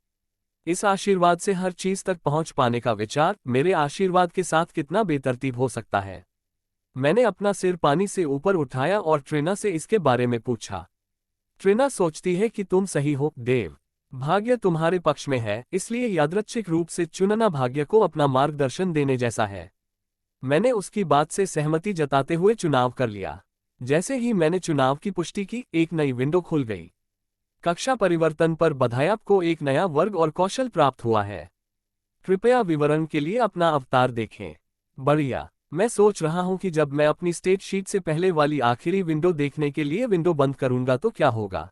इस आशीर्वाद से हर चीज तक पहुंच पाने का विचार मेरे आशीर्वाद के साथ कितना बेतरतीब हो सकता है। मैंने अपना सिर पानी से ऊपर उठाया और ट्रिना से इसके बारे में पूछा। ट्रिना सोचती है कि तुम सही हो, देव। भाग्य तुम्हारे पक्ष में है, इसलिए यादृच्छिक रूप से चुनना भाग्य को अपना मार्गदर्शन देने जैसा है। मैंने उसकी बात से सहमति जताते हुए चुनाव कर लिया। जैसे ही मैंने चुनाव की पुष्टि की, एक नई विंडो खुल गई। कक्षा परिवर्तन पर बधाई, आपको एक नया वर्ग और कौशल प्राप्त हुआ है। कृपया विवरण के लिए अपना अवतार देखें। बढ़िया। मैं सोच रहा हूं कि जब मैं अपनी स्टेट शीट से पहले वाली आखिरी विंडो देखने के लिए विंडो बंद करूंगा तो क्या होगा।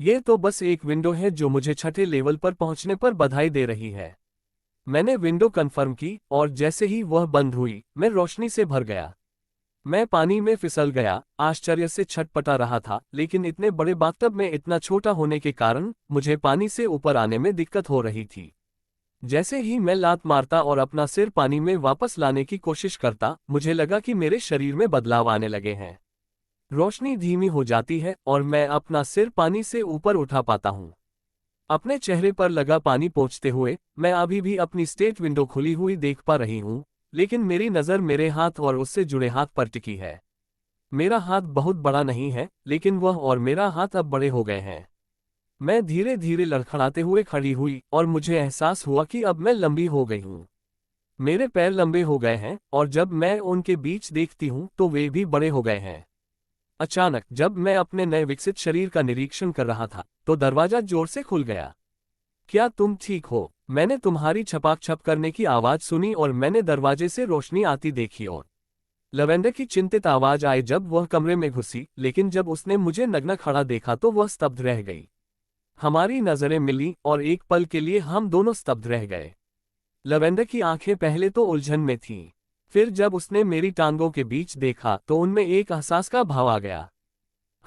ये तो बस एक विंडो है जो मुझे 6ठे लेवल पर पहुंचने पर बधाई दे रही है। मैंने विंडो कंफर्म की और जैसे ही वह बंद हुई, मैं रोशनी से भर गया। मैं पानी में फिसल गया, आश्चर्य से छटपटा रहा था, लेकिन इतने बड़े बाथटब में इतना छोटा होने के कारण मुझे पानी से ऊपर आने में दिक्कत हो रही थी। जैसे ही मैं लात मारता और अपना सिर पानी में वापस लाने की कोशिश करता, मुझे लगा कि मेरे शरीर में बदलाव आने लगे हैं। रोशनी धीमी हो जाती है और मैं अपना सिर पानी से ऊपर उठा पाता हूँ। अपने चेहरे पर लगा पानी पोंछते हुए मैं अभी भी अपनी स्टेट विंडो खुली हुई देख पा रही हूँ, लेकिन मेरी नज़र मेरे हाथ और उससे जुड़े हाथ पर टिकी है। मेरा हाथ बहुत बड़ा नहीं है, लेकिन वह और मेरा हाथ अब बड़े हो गए हैं। मैं धीरे धीरे लड़खड़ाते हुए खड़ी हुई और मुझे एहसास हुआ कि अब मैं लंबी हो गई हूँ। मेरे पैर लंबे हो गए हैं और जब मैं उनके बीच देखती हूँ तो वे भी बड़े हो गए हैं। अचानक जब मैं अपने नए विकसित शरीर का निरीक्षण कर रहा था तो दरवाजा जोर से खुल गया। क्या तुम ठीक हो? मैंने तुम्हारी छपाक छप करने की आवाज सुनी और मैंने दरवाजे से रोशनी आती देखी और लवेंडर की चिंतित आवाज आई जब वह कमरे में घुसी, लेकिन जब उसने मुझे नग्न खड़ा देखा तो वह स्तब्ध रह गई। हमारी नजरें मिली और एक पल के लिए हम दोनों स्तब्ध रह गए। लवेंडर की आंखें पहले तो उलझन में थीं, फिर जब उसने मेरी टांगों के बीच देखा तो उनमें एक एहसास का भाव आ गया।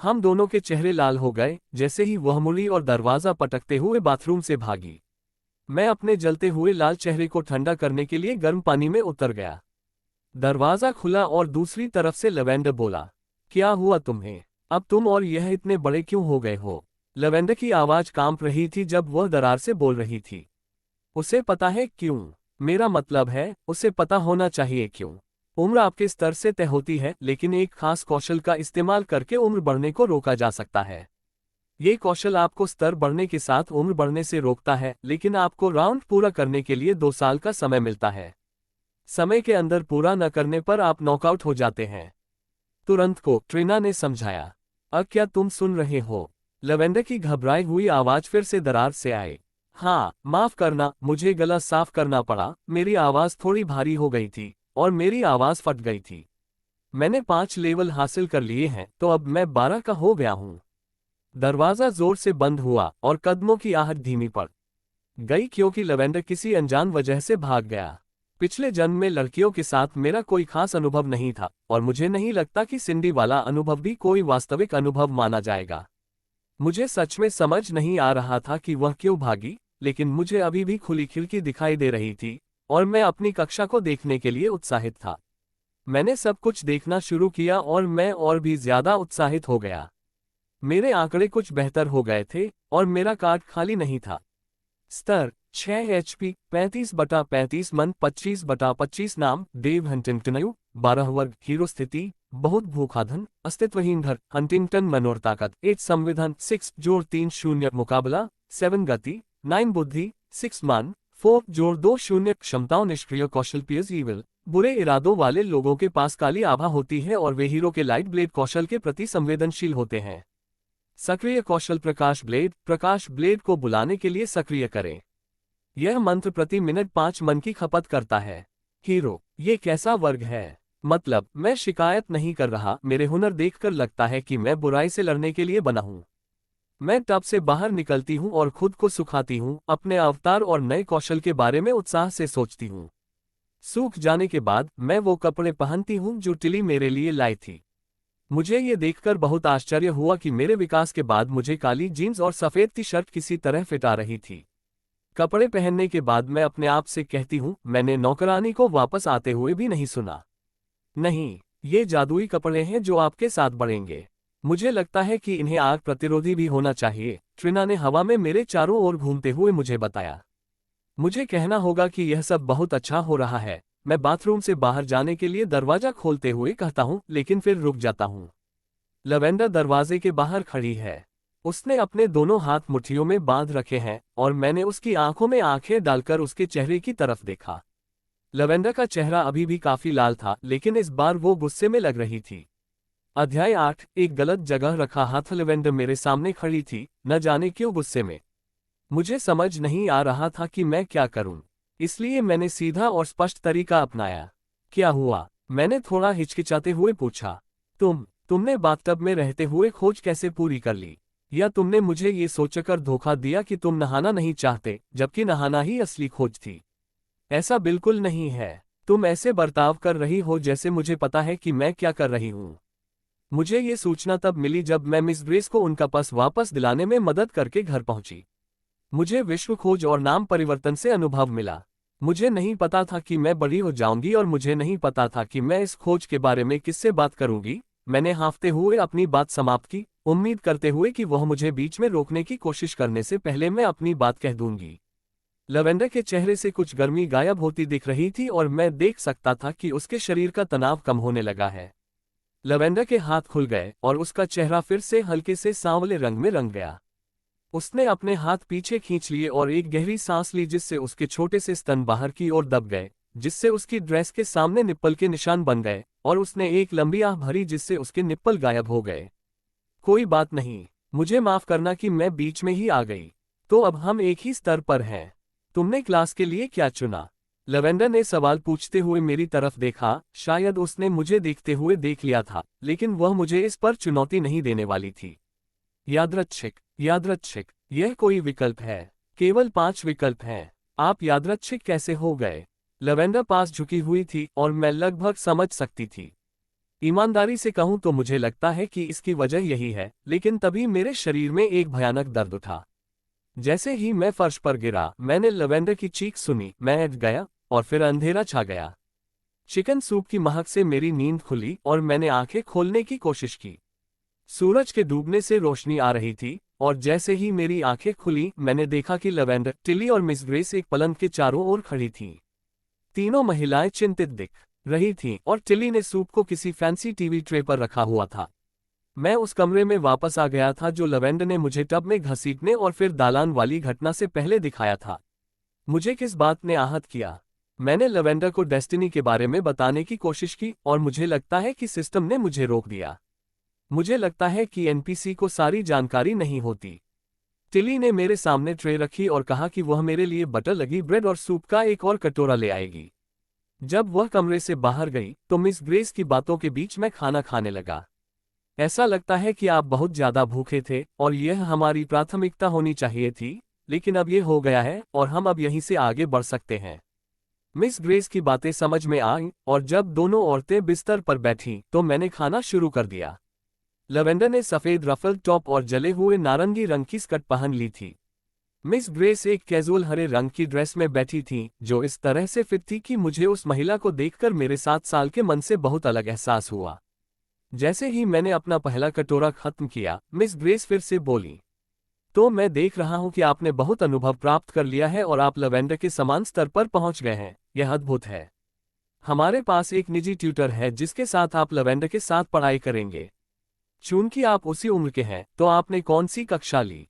हम दोनों के चेहरे लाल हो गए जैसे ही वह मुड़ी और दरवाजा पटकते हुए बाथरूम से भागी। मैं अपने जलते हुए लाल चेहरे को ठंडा करने के लिए गर्म पानी में उतर गया। दरवाजा खुला और दूसरी तरफ से लवेंडर बोला, क्या हुआ तुम्हें? अब तुम और यह इतने बड़े क्यों हो गए हो? लवेंडर की आवाज कांप रही थी जब वह दरार से बोल रही थी। उसे पता है क्यों? मेरा मतलब है, उसे पता होना चाहिए क्यों। उम्र आपके स्तर से तय होती है, लेकिन एक खास कौशल का इस्तेमाल करके उम्र बढ़ने को रोका जा सकता है। ये कौशल आपको स्तर बढ़ने के साथ उम्र बढ़ने से रोकता है, लेकिन आपको राउंड पूरा करने के लिए 2 साल का समय मिलता है। समय के अंदर पूरा न करने पर आप नॉकआउट हो जाते हैं। तुरंत को ट्रिना ने समझाया। अब क्या तुम सुन रहे हो? लवेंडर की घबराई हुई आवाज फिर से दरार से आई। हाँ, माफ करना, मुझे गला साफ करना पड़ा। मेरी आवाज थोड़ी भारी हो गई थी और मेरी आवाज फट गई थी। मैंने 5 लेवल हासिल कर लिए हैं तो अब मैं 12 का हो गया हूँ। दरवाजा जोर से बंद हुआ और कदमों की आहट धीमी पड़ गई क्योंकि लवेंडर किसी अनजान वजह से भाग गया। पिछले जन्म में लड़कियों के साथ मेरा कोई खास अनुभव नहीं था और मुझे नहीं लगता कि सिंडी वाला अनुभव भी कोई वास्तविक अनुभव माना जाएगा। मुझे सच में समझ नहीं आ रहा था कि वह क्यों भागी, लेकिन मुझे अभी भी खुली खिड़की दिखाई दे रही थी और मैं अपनी कक्षा को देखने के लिए उत्साहित था। मैंने सब कुछ देखना शुरू किया और मैं और भी ज्यादा उत्साहित हो गया। मेरे आंकड़े कुछ बेहतर हो गए थे और मेरा कार्ड खाली नहीं था। स्तर 6 HP, 35/35 मन, 25/25 नाम डेव हंटिंगटन, आयु 12 वर्ग, हीरो स्थिति बहुत भूखाधन, अस्तित्वहीन घर, हंटिंगटन मनोर ताकत 8 संविधान 6 जोड़ 3 शून्य, मुकाबला 7 गति 9 बुद्धि 6 मान 4 जोड़ 2 शून्य, क्षमताओं निष्क्रिय कौशल पियर्स ईविल, बुरे इरादों वाले लोगों के पास काली आभा होती है और वे हीरो के लाइट ब्लेड कौशल के प्रति संवेदनशील होते हैं। सक्रिय कौशल प्रकाश ब्लेड को बुलाने के लिए सक्रिय करें। यह मंत्र प्रति मिनट 5 मन की खपत करता है। हीरो, ये कैसा वर्ग है? मतलब, मैं शिकायत नहीं कर रहा, मेरे हुनर देखकर लगता है कि मैं बुराई से लड़ने के लिए बना हूं। मैं टब से बाहर निकलती हूं और खुद को सुखाती हूं, अपने अवतार और नए कौशल के बारे में उत्साह से सोचती हूं। सूख जाने के बाद मैं वो कपड़े पहनती हूं जो टिली मेरे लिए लाई थी। मुझे ये देखकर बहुत आश्चर्य हुआ कि मेरे विकास के बाद मुझे काली जीन्स और सफेद टी शर्ट किसी तरह फिट आ रही थी। कपड़े पहनने के बाद मैं अपने आप से कहती हूँ, मैंने नौकरानी को वापस आते हुए भी नहीं सुना। नहीं, ये जादुई कपड़े हैं जो आपके साथ बढ़ेंगे। मुझे लगता है कि इन्हें आग प्रतिरोधी भी होना चाहिए, ट्रिना ने हवा में मेरे चारों ओर घूमते हुए मुझे बताया। मुझे कहना होगा कि यह सब बहुत अच्छा हो रहा है। मैं बाथरूम से बाहर जाने के लिए दरवाजा खोलते हुए कहता हूँ, लेकिन फिर रुक जाता हूँ। लवेंडर दरवाजे के बाहर खड़ी है। उसने अपने दोनों हाथ मुट्ठियों में बांध रखे हैं और मैंने उसकी आंखों में आंखें डालकर उसके चेहरे की तरफ देखा। लवेंडर का चेहरा अभी भी काफी लाल था, लेकिन इस बार वो गुस्से में लग रही थी। अध्याय 8, एक गलत जगह रखा हाथ। लवेंडर मेरे सामने खड़ी थी, न जाने क्यों गुस्से में। मुझे समझ नहीं आ रहा था कि मैं क्या करूं, इसलिए मैंने सीधा और स्पष्ट तरीका अपनाया। क्या हुआ? मैंने थोड़ा हिचकिचाते हुए पूछा। तुमने बाथटब में रहते हुए खोज कैसे पूरी कर ली? या तुमने मुझे ये सोचकर धोखा दिया कि तुम नहाना नहीं चाहते, जबकि नहाना ही असली खोज थी? ऐसा बिल्कुल नहीं है। तुम ऐसे बर्ताव कर रही हो जैसे मुझे पता है कि मैं क्या कर रही हूं। मुझे ये सूचना तब मिली जब मैं मिस ग्रेस को उनका पर्स वापस दिलाने में मदद करके घर पहुंची। मुझे विश्व खोज और नाम परिवर्तन से अनुभव मिला। मुझे नहीं पता था कि मैं बड़ी हो जाऊंगी और मुझे नहीं पता था कि मैं इस खोज के बारे में किससे बात करूंगी। मैंने हाँफते हुए अपनी बात समाप्त की, उम्मीद करते हुए कि वह मुझे बीच में रोकने की कोशिश करने से पहले मैं अपनी बात कह दूंगी। लवेंडर के चेहरे से कुछ गर्मी गायब होती दिख रही थी और मैं देख सकता था कि उसके शरीर का तनाव कम होने लगा है। लवेंडर के हाथ खुल गए और उसका चेहरा फिर से हल्के से सांवले रंग में रंग गया। उसने अपने हाथ पीछे खींच लिए और एक गहरी सांस ली जिससे उसके छोटे से स्तन बाहर की ओर दब गए, जिससे उसकी ड्रेस के सामने निप्पल के निशान बन गए, और उसने एक लंबी आह भरी जिससे उसके निप्पल गायब हो गए। कोई बात नहीं, मुझे माफ करना कि मैं बीच में ही आ गई। तो अब हम एक ही स्तर पर हैं। तुमने क्लास के लिए क्या चुना? लवेंडर ने सवाल पूछते हुए मेरी तरफ देखा। शायद उसने मुझे देखते हुए देख लिया था, लेकिन वह मुझे इस पर चुनौती नहीं देने वाली थी। यादृच्छिक, यादृच्छिक, यह कोई विकल्प है? केवल 5 विकल्प हैं। आप यादृच्छिक कैसे हो गए? लवेंडर पास झुकी हुई थी और मैं लगभग समझ सकती थी। ईमानदारी से कहूं तो मुझे लगता है कि इसकी वजह यही है, लेकिन तभी मेरे शरीर में एक भयानक दर्द उठा। जैसे ही मैं फर्श पर गिरा, मैंने लवेंडर की चीख सुनी, मैं उठ गया और फिर अंधेरा छा गया। चिकन सूप की महक से मेरी नींद खुली और मैंने आंखें खोलने की कोशिश की। सूरज के डूबने से रोशनी आ रही थी, और जैसे ही मेरी आंखें खुली मैंने देखा कि लवेंडर, टिली और मिस ग्रेस एक पलंग के चारों ओर खड़ी थीं। तीनों महिलाएं चिंतित दिख रही थीं और टिली ने सूप को किसी फैंसी टीवी ट्रे पर रखा हुआ था। मैं उस कमरे में वापस आ गया था जो लवेंडर ने मुझे टब में घसीटने और फिर दालान वाली घटना से पहले दिखाया था। मुझे किस बात ने आहत किया? मैंने लवेंडर को डेस्टिनी के बारे में बताने की कोशिश की और मुझे लगता है कि सिस्टम ने मुझे रोक दिया। मुझे लगता है कि एनपीसी को सारी जानकारी नहीं होती। टिली ने मेरे सामने ट्रे रखी और कहा कि वह मेरे लिए बटर लगी ब्रेड और सूप का एक और कटोरा ले आएगी। जब वह कमरे से बाहर गई तो मिस ग्रेस की बातों के बीच मैं खाना खाने लगा। ऐसा लगता है कि आप बहुत ज्यादा भूखे थे और यह हमारी प्राथमिकता होनी चाहिए थी, लेकिन अब यह हो गया है और हम अब यहीं से आगे बढ़ सकते हैं। मिस ग्रेस की बातें समझ में आईं और जब दोनों औरतें बिस्तर पर बैठीं तो मैंने खाना शुरू कर दिया। लवेंडर ने सफेद रफल टॉप और जले हुए नारंगी रंग की स्कर्ट पहन ली थी। मिस ग्रेस एक कैजुअल हरे रंग की ड्रेस में बैठी थी जो इस तरह से फिट थी कि मुझे उस महिला को देखकर मेरे 7 साल के मन से बहुत अलग एहसास हुआ। जैसे ही मैंने अपना पहला कटोरा खत्म किया, मिस ग्रेस फिर से बोली, तो मैं देख रहा हूं कि आपने बहुत अनुभव प्राप्त कर लिया है और आप लवेंडर के समान स्तर पर पहुंच गए हैं। यह अद्भुत है। हमारे पास एक निजी ट्यूटर है जिसके साथ आप लवेंडर के साथ पढ़ाई करेंगे। चूंकि आप उसी उम्र के हैं, तो आपने कौन सी कक्षा ली?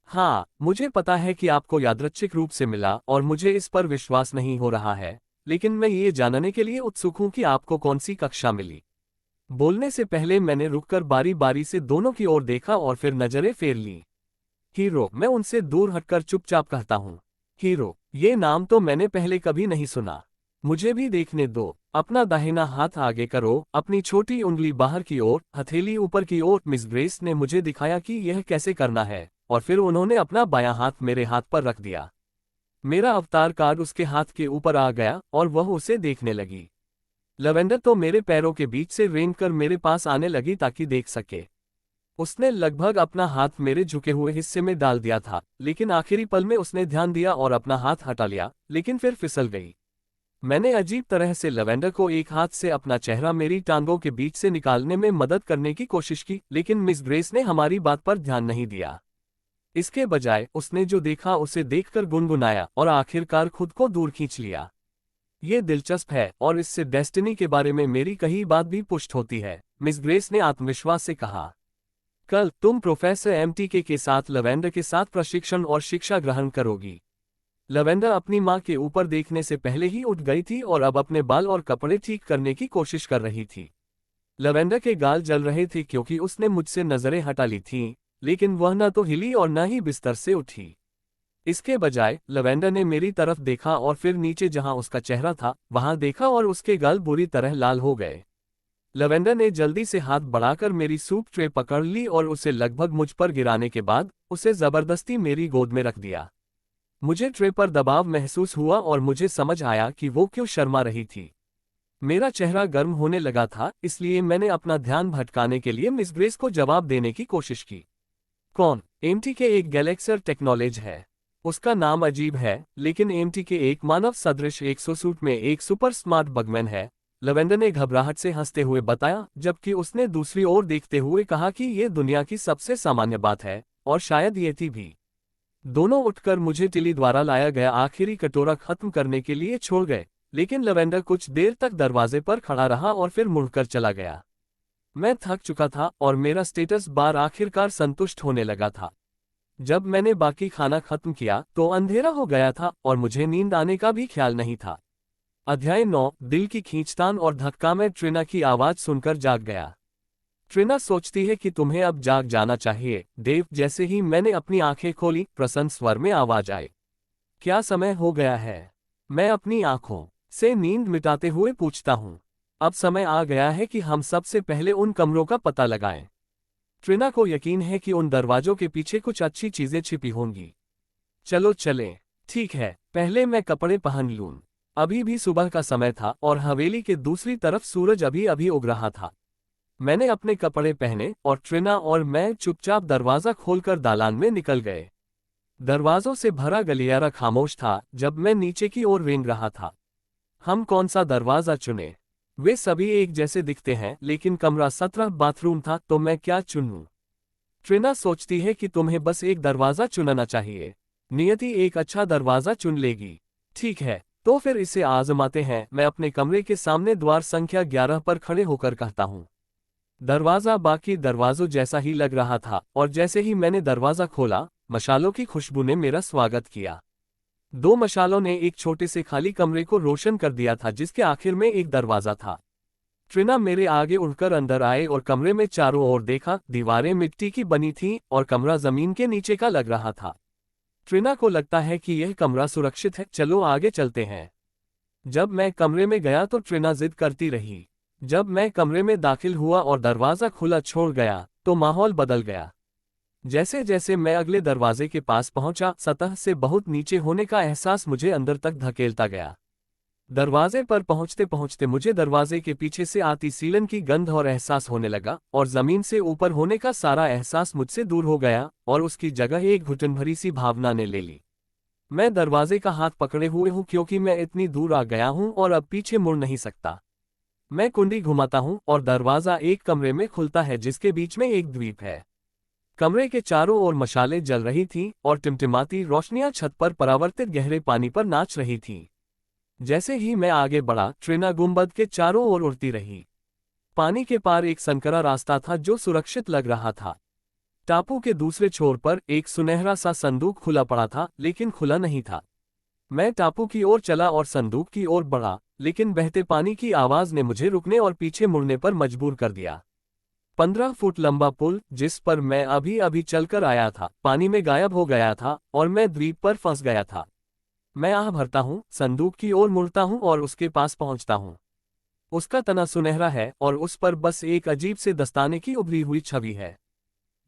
हाँ, मुझे पता है कि आपको यादृच्छिक रूप से मिला और मुझे इस पर विश्वास नहीं हो रहा है, लेकिन मैं ये जानने के लिए उत्सुक हूं कि आपको कौन सी कक्षा मिली। बोलने से पहले मैंने रुककर बारी बारी से दोनों की ओर देखा और फिर नजरें फेर ली। हीरो, मैं उनसे दूर हटकर चुपचाप कहता हूँ। हीरो, ये नाम तो मैंने पहले कभी नहीं सुना। मुझे भी देखने दो। अपना दाहिना हाथ आगे करो, अपनी छोटी उंगली बाहर की ओर, हथेली ऊपर की ओर। मिस ग्रेस ने मुझे दिखाया कि यह कैसे करना है, और फिर उन्होंने अपना बायां हाथ मेरे हाथ पर रख दिया। मेरा अवतार कार्ड उसके हाथ के ऊपर आ गया और वह उसे देखने लगी। लवेंडर तो मेरे पैरों के बीच से रेंगकर मेरे पास आने लगी ताकि देख सके। उसने लगभग अपना हाथ मेरे झुके हुए हिस्से में डाल दिया था, लेकिन आखिरी पल में उसने ध्यान दिया और अपना हाथ हटा लिया, लेकिन फिर फिसल गई। मैंने अजीब तरह से लवेंडर को एक हाथ से अपना चेहरा मेरी टांगों के बीच से निकालने में मदद करने की कोशिश की, लेकिन मिस ग्रेस ने हमारी बात पर ध्यान नहीं दिया। इसके बजाय उसने जो देखा उसे देखकर गुनगुनाया और आखिरकार खुद को दूर खींच लिया। ये दिलचस्प है और इससे डेस्टिनी के बारे में मेरी कही बात भी पुष्ट होती है, मिस ग्रेस ने आत्मविश्वास से कहा। कल तुम प्रोफेसर एमटीके के साथ लवेंडर के साथ प्रशिक्षण और शिक्षा ग्रहण करोगी। लवेंडर अपनी मां के ऊपर देखने से पहले ही उठ गई थी और अब अपने बाल और कपड़े ठीक करने की कोशिश कर रही थी। लवेंडर के गाल जल रहे थे क्योंकि उसने मुझसे नजरें हटा ली थीं, लेकिन वह न तो हिली और न ही बिस्तर से उठी। इसके बजाय लवेंडर ने मेरी तरफ देखा और फिर नीचे जहां उसका चेहरा था वहां देखा और उसके गाल बुरी तरह लाल हो गए। लवेंडर ने जल्दी से हाथ बढ़ाकर मेरी सूप ट्रे पकड़ ली और उसे लगभग मुझ पर गिराने के बाद उसे जबरदस्ती मेरी गोद में रख दिया। मुझे ट्रे पर दबाव महसूस हुआ और मुझे समझ आया कि वो क्यों शर्मा रही थी। मेरा चेहरा गर्म होने लगा था, इसलिए मैंने अपना ध्यान भटकाने के लिए मिस ग्रेस को जवाब देने की कोशिश की। कौन? एमटी के एक गैलेक्सर टेक्नोलॉज है। उसका नाम अजीब है, लेकिन एमटी के एक मानव सदृश 100 सूट में एक सुपर स्मार्ट बगमैन है। लवेंडर ने घबराहट से हंसते हुए बताया, जबकि उसने दूसरी ओर देखते हुए कहा कि यह दुनिया की सबसे सामान्य बात है, और शायद ये थी भी। दोनों उठकर मुझे टिली द्वारा लाया गया आखिरी कटोरा खत्म करने के लिए छोड़ गए, लेकिन लवेंडर कुछ देर तक दरवाजे पर खड़ा रहा और फिर मुड़कर चला गया। मैं थक चुका था और मेरा स्टेटस बार आखिरकार संतुष्ट होने लगा था। जब मैंने बाकी खाना खत्म किया तो अंधेरा हो गया था और मुझे नींद आने का भी ख्याल नहीं था। अध्याय 9, दिल की खींचतान और धक्का। में ट्रिना की आवाज सुनकर जाग गया। ट्रिना सोचती है कि तुम्हें अब जाग जाना चाहिए, डेव। जैसे ही मैंने अपनी आंखें खोली, प्रसन्न स्वर में आवाज आई, क्या समय हो गया है? मैं अपनी आंखों से नींद मिटाते हुए पूछता हूं। अब समय आ गया है कि हम सबसे पहले उन कमरों का पता लगाएं। ट्रिना को यकीन है कि उन दरवाजों के पीछे कुछ अच्छी चीजें छिपी होंगी। चलो चलें। ठीक है, पहले मैं कपड़े पहन लूं। अभी भी सुबह का समय था और हवेली के दूसरी तरफ सूरज अभी अभी उग रहा था। मैंने अपने कपड़े पहने और ट्रिना और मैं चुपचाप दरवाजा खोलकर दालान में निकल गए। दरवाजों से भरा गलियारा खामोश था जब मैं नीचे की ओर रेंग रहा था। हम कौन सा दरवाजा चुने? वे सभी एक जैसे दिखते हैं, लेकिन कमरा 17 बाथरूम था, तो मैं क्या चुनूं? ट्रिना सोचती है कि तुम्हें बस एक दरवाजा चुनना चाहिए। नियति एक अच्छा दरवाजा चुन लेगी। ठीक है, तो फिर इसे आजमाते हैं। मैं अपने कमरे के सामने द्वार संख्या 11 पर खड़े होकर कहता हूं। दरवाजा बाकी दरवाजों जैसा ही लग रहा था, और जैसे ही मैंने दरवाजा खोला, मशालों की खुशबू ने मेरा स्वागत किया। 2 मशालों ने एक छोटे से खाली कमरे को रोशन कर दिया था, जिसके आखिर में एक दरवाजा था। ट्रिना मेरे आगे उड़कर अंदर आए और कमरे में चारों ओर देखा। दीवारें मिट्टी की बनी थीं और कमरा जमीन के नीचे का लग रहा था। ट्रिना को लगता है कि यह कमरा सुरक्षित है, चलो आगे चलते हैं। जब मैं कमरे में गया तो ट्रिना जिद करती रही। जब मैं कमरे में दाखिल हुआ और दरवाजा खुला छोड़ गया, तो माहौल बदल गया। जैसे जैसे मैं अगले दरवाजे के पास पहुंचा, सतह से बहुत नीचे होने का एहसास मुझे अंदर तक धकेलता गया। दरवाजे पर पहुंचते पहुंचते मुझे दरवाजे के पीछे से आती सीलन की गंध और एहसास होने लगा, और जमीन से ऊपर होने का सारा एहसास मुझसे दूर हो गया और उसकी जगह एक घुटन भरी सी भावना ने ले ली। मैं दरवाजे का हाथ पकड़े हुए हूं, क्योंकि मैं इतनी दूर आ गया हूं और अब पीछे मुड़ नहीं सकता। मैं कुंडी घुमाता हूं और दरवाजा एक कमरे में खुलता है, जिसके बीच में एक द्वीप है। कमरे के चारों ओर मशालें जल रही थीं और टिमटिमाती रोशनियां छत पर परावर्तित गहरे पानी पर नाच रही थीं। जैसे ही मैं आगे बढ़ा, ट्रिना गुंबद के चारों ओर उड़ती रही। पानी के पार एक संकरा रास्ता था जो सुरक्षित लग रहा था। टापू के दूसरे छोर पर एक सुनहरा सा संदूक खुला पड़ा था, लेकिन खुला नहीं था। मैं टापू की ओर चला और संदूक की ओर बढ़ा, लेकिन बहते पानी की आवाज ने मुझे रुकने और पीछे मुड़ने पर मजबूर कर दिया। 15 फुट लंबा पुल, जिस पर मैं अभी अभी चलकर आया था, पानी में गायब हो गया था और मैं द्वीप पर फंस गया था। मैं आह भरता हूँ, संदूक की ओर मुड़ता हूँ और उसके पास पहुँचता हूँ। उसका तना सुनहरा है और उस पर बस एक अजीब से दस्ताने की उभरी हुई छवि है।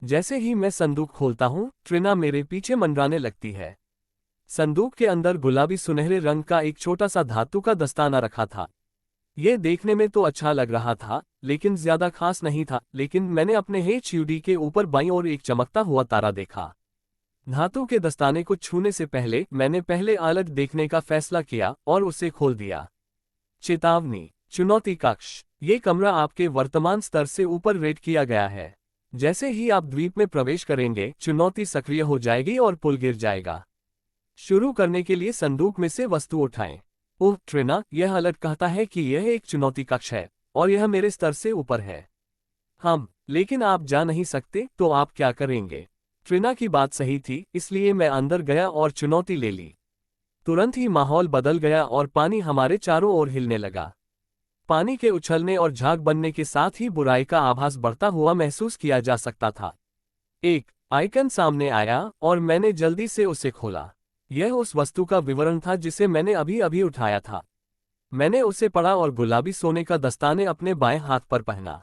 जैसे ही मैं संदूक खोलता हूँ, ट्रिना मेरे पीछे मंडराने लगती है। संदूक के अंदर गुलाबी सुनहरे रंग का एक छोटा सा धातु का दस्ताना रखा था। यह देखने में तो अच्छा लग रहा था, लेकिन ज्यादा खास नहीं था। लेकिन मैंने अपने HUD के ऊपर बाईं ओर एक चमकता हुआ तारा देखा। धातु के दस्ताने को छूने से पहले मैंने पहले अलग देखने का फैसला किया और उसे खोल दिया। चेतावनी, चुनौती कक्ष। ये कमरा आपके वर्तमान स्तर से ऊपर रेट किया गया है। जैसे ही आप द्वीप में प्रवेश करेंगे, चुनौती सक्रिय हो जाएगी और पुल गिर जाएगा। शुरू करने के लिए संदूक में से वस्तु उठाएं। ओह ट्रिना, यह अलर्ट कहता है कि यह एक चुनौती कक्ष है और यह मेरे स्तर से ऊपर है। लेकिन आप जा नहीं सकते, तो आप क्या करेंगे? ट्रिना की बात सही थी, इसलिए मैं अंदर गया और चुनौती ले ली। तुरंत ही माहौल बदल गया और पानी हमारे चारों ओर हिलने लगा। पानी के उछलने और झाग बनने के साथ ही बुराई का आभास बढ़ता हुआ महसूस किया जा सकता था। एक आइकन सामने आया और मैंने जल्दी से उसे खोला। यह उस वस्तु का विवरण था जिसे मैंने अभी अभी उठाया था। मैंने उसे पढ़ा और गुलाबी सोने का दस्ताने अपने बाएं हाथ पर पहना।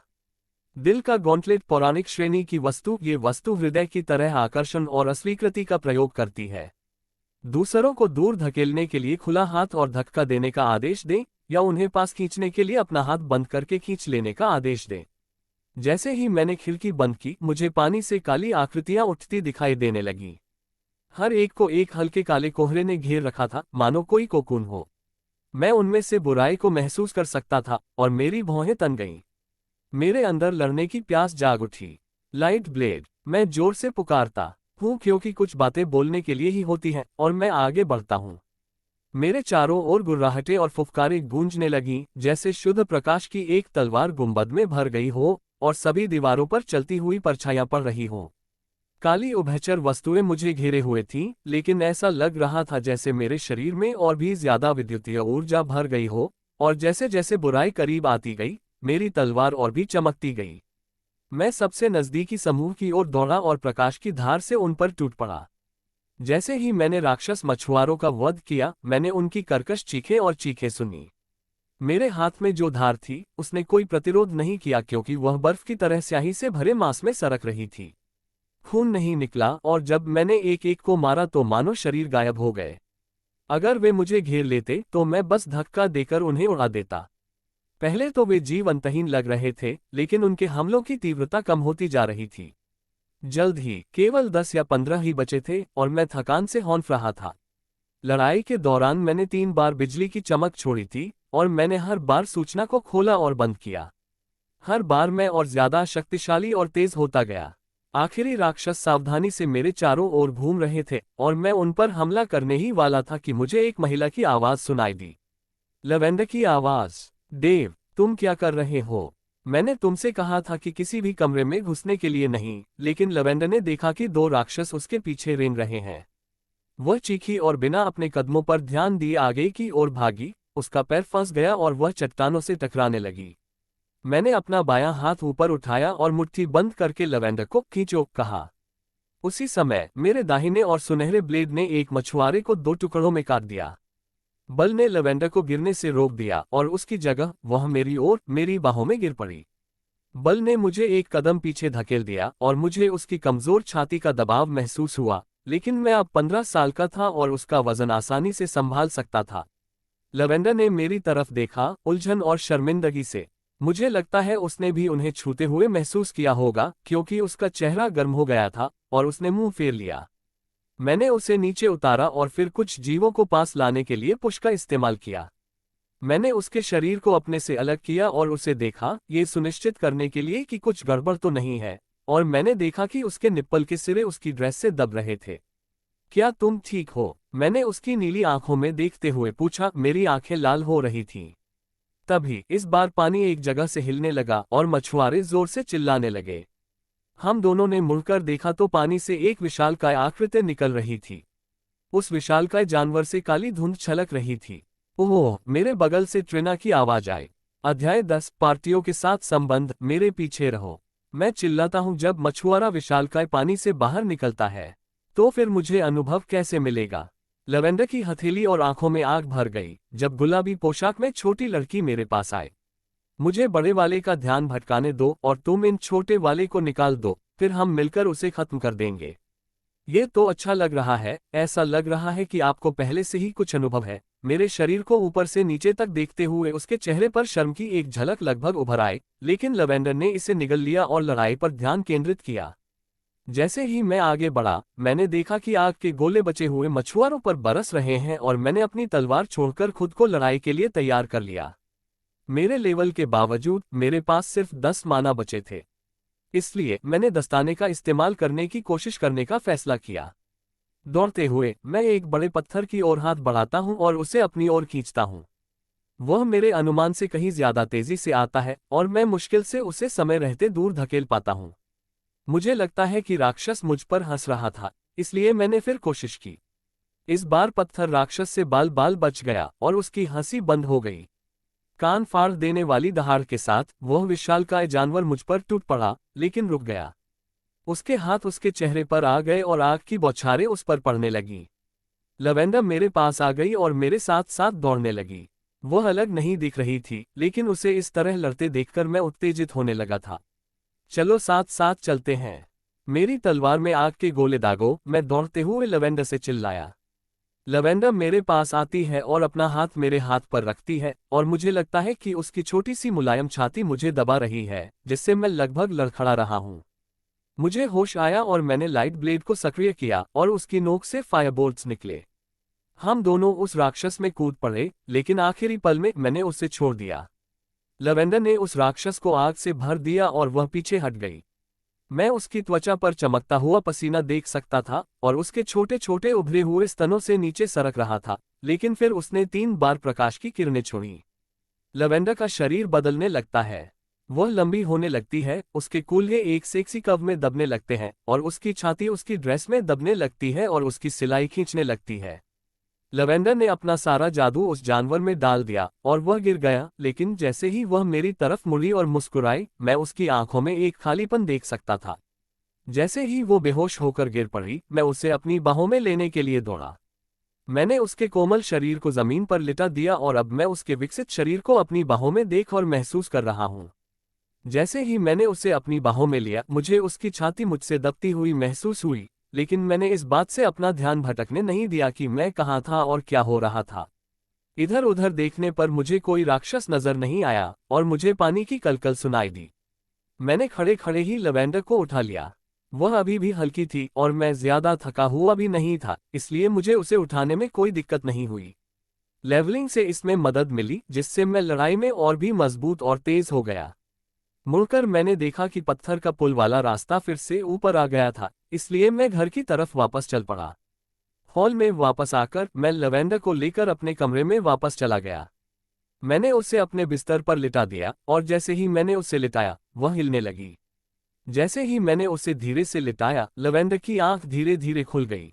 दिल का गॉन्टलेट, पौराणिक श्रेणी की वस्तु। ये वस्तु हृदय की तरह आकर्षण और अस्वीकृति का प्रयोग करती है। दूसरों को दूर धकेलने के लिए खुला हाथ और धक्का देने का आदेश दें, या उन्हें पास खींचने के लिए अपना हाथ बंद करके खींच लेने का आदेश दें। जैसे ही मैंने खिड़की बंद की, मुझे पानी से काली आकृतियां उठती दिखाई देने लगीं। हर एक को एक हल्के काले कोहरे ने घेर रखा था, मानो कोई कोकून हो। मैं उनमें से बुराई को महसूस कर सकता था और मेरी भौहें तन गईं। मेरे अंदर लड़ने की प्यास जाग उठी। लाइट ब्लेड, मैं जोर से पुकारता हूँ क्योंकि कुछ बातें बोलने के लिए ही होती हैं, और मैं आगे बढ़ता हूँ। मेरे चारों ओर गुर्राहटें और फुफकारें गूंजने लगीं, जैसे शुद्ध प्रकाश की एक तलवार गुंबद में भर गई हो और सभी दीवारों पर चलती हुई परछाइयां पड़ रही हों। काली उभयचर वस्तुएं मुझे घेरे हुए थीं, लेकिन ऐसा लग रहा था जैसे मेरे शरीर में और भी ज्यादा विद्युतीय ऊर्जा भर गई हो, और जैसे जैसे बुराई करीब आती गई, मेरी तलवार और भी चमकती गई। मैं सबसे नजदीकी समूह की ओर दौड़ा और प्रकाश की धार से उन पर टूट पड़ा। जैसे ही मैंने राक्षस मछुआरों का वध किया, मैंने उनकी कर्कश चीखें और चीखें सुनी। मेरे हाथ में जो धार थी, उसने कोई प्रतिरोध नहीं किया क्योंकि वह बर्फ की तरह स्याही से भरे मांस में सरक रही थी। खून नहीं निकला, और जब मैंने एक एक को मारा तो मानो शरीर गायब हो गए। अगर वे मुझे घेर लेते तो मैं बस धक्का देकर उन्हें उड़ा देता। पहले तो वे जीवंतहीन लग रहे थे, लेकिन उनके हमलों की तीव्रता कम होती जा रही थी। जल्द ही केवल 10 या 15 ही बचे थे और मैं थकान से हौंफ रहा था। लड़ाई के दौरान मैंने 3 बार बिजली की चमक छोड़ी थी, और मैंने हर बार सूचना को खोला और बंद किया। हर बार मैं और ज्यादा शक्तिशाली और तेज होता गया। आखिरी राक्षस सावधानी से मेरे चारों ओर घूम रहे थे और मैं उन पर हमला करने ही वाला था कि मुझे एक महिला की आवाज सुनाई दी। लवेंडर की आवाज। डेव, तुम क्या कर रहे हो? मैंने तुमसे कहा था कि किसी भी कमरे में घुसने के लिए नहीं, लेकिन लवेंडर ने देखा कि 2 राक्षस उसके पीछे रेंग रहे हैं। वह चीखी और बिना अपने कदमों पर ध्यान दिए आगे की ओर भागी। उसका पैर फंस गया और वह चट्टानों से टकराने लगी। मैंने अपना बायां हाथ ऊपर उठाया और मुट्ठी बंद करके लवेंडर को खींचो कहा। उसी समय मेरे दाहिने और सुनहरे ब्लेड ने एक मछुआरे को 2 टुकड़ों में काट दिया। बल ने लवेंडर को गिरने से रोक दिया और उसकी जगह वह मेरी ओर मेरी बाहों में गिर पड़ी। बल ने मुझे एक कदम पीछे धकेल दिया और मुझे उसकी कमजोर छाती का दबाव महसूस हुआ, लेकिन मैं अब 15 साल का था और उसका वजन आसानी से संभाल सकता था। लवेंडर ने मेरी तरफ देखा, उलझन और शर्मिंदगी से। मुझे लगता है उसने भी उन्हें छूते हुए महसूस किया होगा, क्योंकि उसका चेहरा गर्म हो गया था और उसने मुंह फेर लिया। मैंने उसे नीचे उतारा और फिर कुछ जीवों को पास लाने के लिए पुश का इस्तेमाल किया। मैंने उसके शरीर को अपने से अलग किया और उसे देखा, ये सुनिश्चित करने के लिए कि कुछ गड़बड़ तो नहीं है, और मैंने देखा कि उसके निप्पल के सिरे उसकी ड्रेस से दब रहे थे। क्या तुम ठीक हो? मैंने उसकी नीली आंखों में देखते हुए पूछा। मेरी आंखें लाल हो रही थीं। तभी इस बार पानी एक जगह से हिलने लगा और मछुआरे जोर से चिल्लाने लगे। हम दोनों ने मुड़कर देखा तो पानी से एक विशालकाय आकृति निकल रही थी। उस विशालकाय जानवर से काली धुंध छलक रही थी। ओह! मेरे बगल से ट्रिना की आवाज आई। अध्याय 10 पार्टियों के साथ संबंध। मेरे पीछे रहो। मैं चिल्लाता हूं जब मछुआरा विशालकाय पानी से बाहर निकलता है। तो फिर मुझे अनुभव कैसे मिलेगा? लवेंडर की हथेली और आंखों में आग भर गई जब गुलाबी पोशाक में छोटी लड़की मेरे पास आए। मुझे बड़े वाले का ध्यान भटकाने दो और तुम इन छोटे वाले को निकाल दो, फिर हम मिलकर उसे खत्म कर देंगे। ये तो अच्छा लग रहा है। ऐसा लग रहा है कि आपको पहले से ही कुछ अनुभव है। मेरे शरीर को ऊपर से नीचे तक देखते हुए उसके चेहरे पर शर्म की एक झलक लगभग उभर आई, लेकिन लवेंडर ने इसे निगल लिया और लड़ाई पर ध्यान केंद्रित किया। जैसे ही मैं आगे बढ़ा, मैंने देखा कि आग के गोले बचे हुए मछुआरों पर बरस रहे हैं और मैंने अपनी तलवार छोड़कर खुद को लड़ाई के लिए तैयार कर लिया। मेरे लेवल के बावजूद मेरे पास सिर्फ 10 माना बचे थे, इसलिए मैंने दस्ताने का इस्तेमाल करने की कोशिश करने का फैसला किया। दौड़ते हुए मैं एक बड़े पत्थर की ओर हाथ बढ़ाता हूं और उसे अपनी ओर खींचता हूं। वह मेरे अनुमान से कहीं ज्यादा तेजी से आता है और मैं मुश्किल से उसे समय रहते दूर धकेल पाता हूं। मुझे लगता है कि राक्षस मुझ पर हंस रहा था, इसलिए मैंने फिर कोशिश की। इस बार पत्थर राक्षस से बाल बाल बच गया और उसकी हंसी बंद हो गई। कान फाड़ देने वाली दहाड़ के साथ वह विशालकाय जानवर मुझ पर टूट पड़ा, लेकिन रुक गया। उसके हाथ उसके चेहरे पर आ गए और आग की बौछारें उस पर पड़ने लगीं। लवेंडर मेरे पास आ गई और मेरे साथ साथ दौड़ने लगी। वह अलग नहीं दिख रही थी, लेकिन उसे इस तरह लड़ते देखकर मैं उत्तेजित होने लगा था। चलो साथ साथ चलते हैं। मेरी तलवार में आग के गोले दागो, मैं दौड़ते हुए लवेंडर से चिल्लाया। लवेंडर मेरे पास आती है और अपना हाथ मेरे हाथ पर रखती है और मुझे लगता है कि उसकी छोटी सी मुलायम छाती मुझे दबा रही है, जिससे मैं लगभग लड़खड़ा रहा हूं। मुझे होश आया और मैंने लाइट ब्लेड को सक्रिय किया और उसकी नोक से फायरबोल्ट्स निकले। हम दोनों उस राक्षस में कूद पड़े, लेकिन आखिरी पल में मैंने उसे छोड़ दिया। लवेंडर ने उस राक्षस को आग से भर दिया और वह पीछे हट गई। मैं उसकी त्वचा पर चमकता हुआ पसीना देख सकता था और उसके छोटे छोटे उभरे हुए स्तनों से नीचे सरक रहा था, लेकिन फिर उसने 3 बार प्रकाश की किरणें छोड़ी। लवेंडर का शरीर बदलने लगता है। वह लंबी होने लगती है, उसके कूल्हे एक सेक्सी कर्व में दबने लगते हैं और उसकी छाती उसकी ड्रेस में दबने लगती है और उसकी सिलाई खींचने लगती है। लवेंडर ने अपना सारा जादू उस जानवर में डाल दिया और वह गिर गया, लेकिन जैसे ही वह मेरी तरफ मुड़ी और मुस्कुराई, मैं उसकी आंखों में एक खालीपन देख सकता था। जैसे ही वो बेहोश होकर गिर पड़ी, मैं उसे अपनी बाहों में लेने के लिए दौड़ा। मैंने उसके कोमल शरीर को जमीन पर लिटा दिया और अब मैं उसके विकसित शरीर को अपनी बाहों में देख और महसूस कर रहा हूं। जैसे ही मैंने उसे अपनी बाहों में लिया, मुझे उसकी छाती मुझसे दबती हुई महसूस हुई, लेकिन मैंने इस बात से अपना ध्यान भटकने नहीं दिया कि मैं कहाँ था और क्या हो रहा था। इधर उधर देखने पर मुझे कोई राक्षस नजर नहीं आया और मुझे पानी की कलकल सुनाई दी। मैंने खड़े खड़े ही लवेंडर को उठा लिया। वह अभी भी हल्की थी और मैं ज्यादा थका हुआ भी नहीं था, इसलिए मुझे उसे उठाने में कोई दिक्कत नहीं हुई। लेवलिंग से इसमें मदद मिली, जिससे मैं लड़ाई में और भी मजबूत और तेज हो गया। मुड़कर मैंने देखा कि पत्थर का पुल वाला रास्ता फिर से ऊपर आ गया था, इसलिए मैं घर की तरफ वापस चल पड़ा। हॉल में वापस आकर मैं लवेंडर को लेकर अपने कमरे में वापस चला गया। मैंने उसे अपने बिस्तर पर लिटा दिया और जैसे ही मैंने उसे लिटाया, वह हिलने लगी। जैसे ही मैंने उसे धीरे से लिटाया, लवेंडर की आंख धीरे धीरे खुल गई।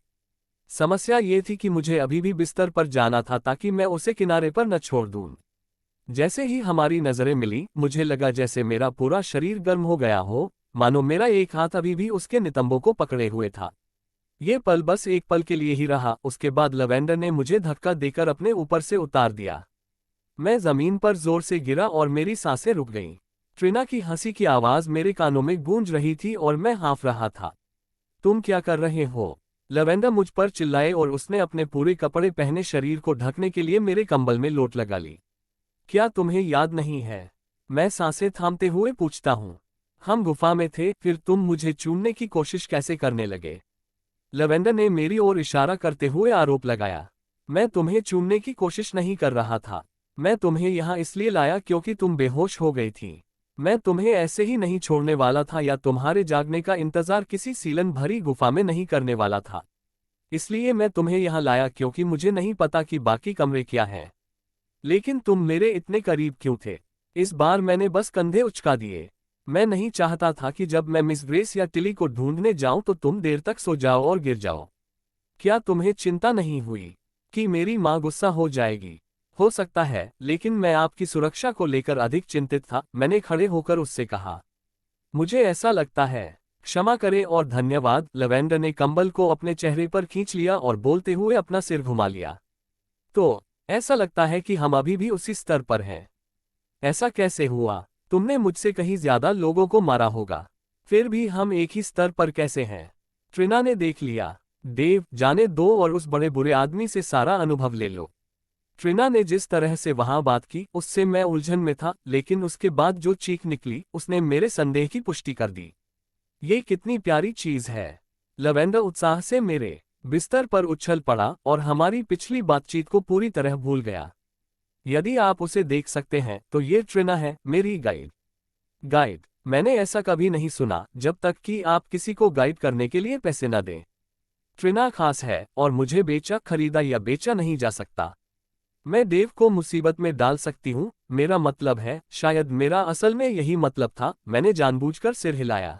समस्या ये थी कि मुझे अभी भी बिस्तर पर जाना था ताकि मैं उसे किनारे पर न छोड़ दूं। जैसे ही हमारी नजरें मिली, मुझे लगा जैसे मेरा पूरा शरीर गर्म हो गया हो, मानो मेरा एक हाथ अभी भी उसके नितंबों को पकड़े हुए था। ये पल बस एक पल के लिए ही रहा, उसके बाद लवेंडर ने मुझे धक्का देकर अपने ऊपर से उतार दिया। मैं जमीन पर जोर से गिरा और मेरी सांसें रुक गईं। ट्रिना की हंसी की आवाज मेरे कानों में गूंज रही थी और मैं हाँफ रहा था। तुम क्या कर रहे हो? लवेंडर मुझ पर चिल्लाए और उसने अपने पूरे कपड़े पहने शरीर को ढकने के लिए मेरे कंबल में लोट लगा ली। क्या तुम्हें याद नहीं है? मैं सांसें थामते हुए पूछता हूं। हम गुफा में थे, फिर तुम मुझे चूमने की कोशिश कैसे करने लगे? लवेंडर ने मेरी ओर इशारा करते हुए आरोप लगाया। मैं तुम्हें चूमने की कोशिश नहीं कर रहा था। मैं तुम्हें यहां इसलिए लाया क्योंकि तुम बेहोश हो गई थी। मैं तुम्हें ऐसे ही नहीं छोड़ने वाला था या तुम्हारे जागने का इंतजार किसी सीलन भरी गुफा में नहीं करने वाला था। इसलिए मैं तुम्हें यहां लाया क्योंकि मुझे नहीं पता कि बाकी कमरे क्या हैं। लेकिन तुम मेरे इतने करीब क्यों थे? इस बार मैंने बस कंधे उचका दिए। मैं नहीं चाहता था कि जब मैं मिस ग्रेस या टिली को ढूंढने जाऊं तो तुम देर तक सो जाओ और गिर जाओ। क्या तुम्हें चिंता नहीं हुई कि मेरी माँ गुस्सा हो जाएगी? हो सकता है, लेकिन मैं आपकी सुरक्षा को लेकर अधिक चिंतित था, मैंने खड़े होकर उससे कहा। मुझे ऐसा लगता है। क्षमा करें और धन्यवाद। लवेंडर ने कंबल को अपने चेहरे पर खींच लिया और बोलते हुए अपना सिर घुमा लिया। तो ऐसा लगता है कि हम अभी भी उसी स्तर पर हैं। ऐसा कैसे हुआ? तुमने मुझसे कहीं ज्यादा लोगों को मारा होगा, फिर भी हम एक ही स्तर पर कैसे हैं? ट्रिना ने देख लिया। देव, जाने दो और उस बड़े बुरे आदमी से सारा अनुभव ले लो। ट्रिना ने जिस तरह से वहां बात की, उससे मैं उलझन में था, लेकिन उसके बाद जो चीख निकली, उसने मेरे संदेह की पुष्टि कर दी। ये कितनी प्यारी चीज है। लवेंडर उत्साह से मेरे बिस्तर पर उछल पड़ा और हमारी पिछली बातचीत को पूरी तरह भूल गया। यदि आप उसे देख सकते हैं तो ये ट्रिना है, मेरी गाइड। गाइड? मैंने ऐसा कभी नहीं सुना, जब तक कि आप किसी को गाइड करने के लिए पैसे न दें। ट्रिना खास है और मुझे बेचा, खरीदा या बेचा नहीं जा सकता। मैं देव को मुसीबत में डाल सकती हूँ, मेरा मतलब है, शायद मेरा असल में यही मतलब था। मैंने जानबूझकर सिर हिलाया।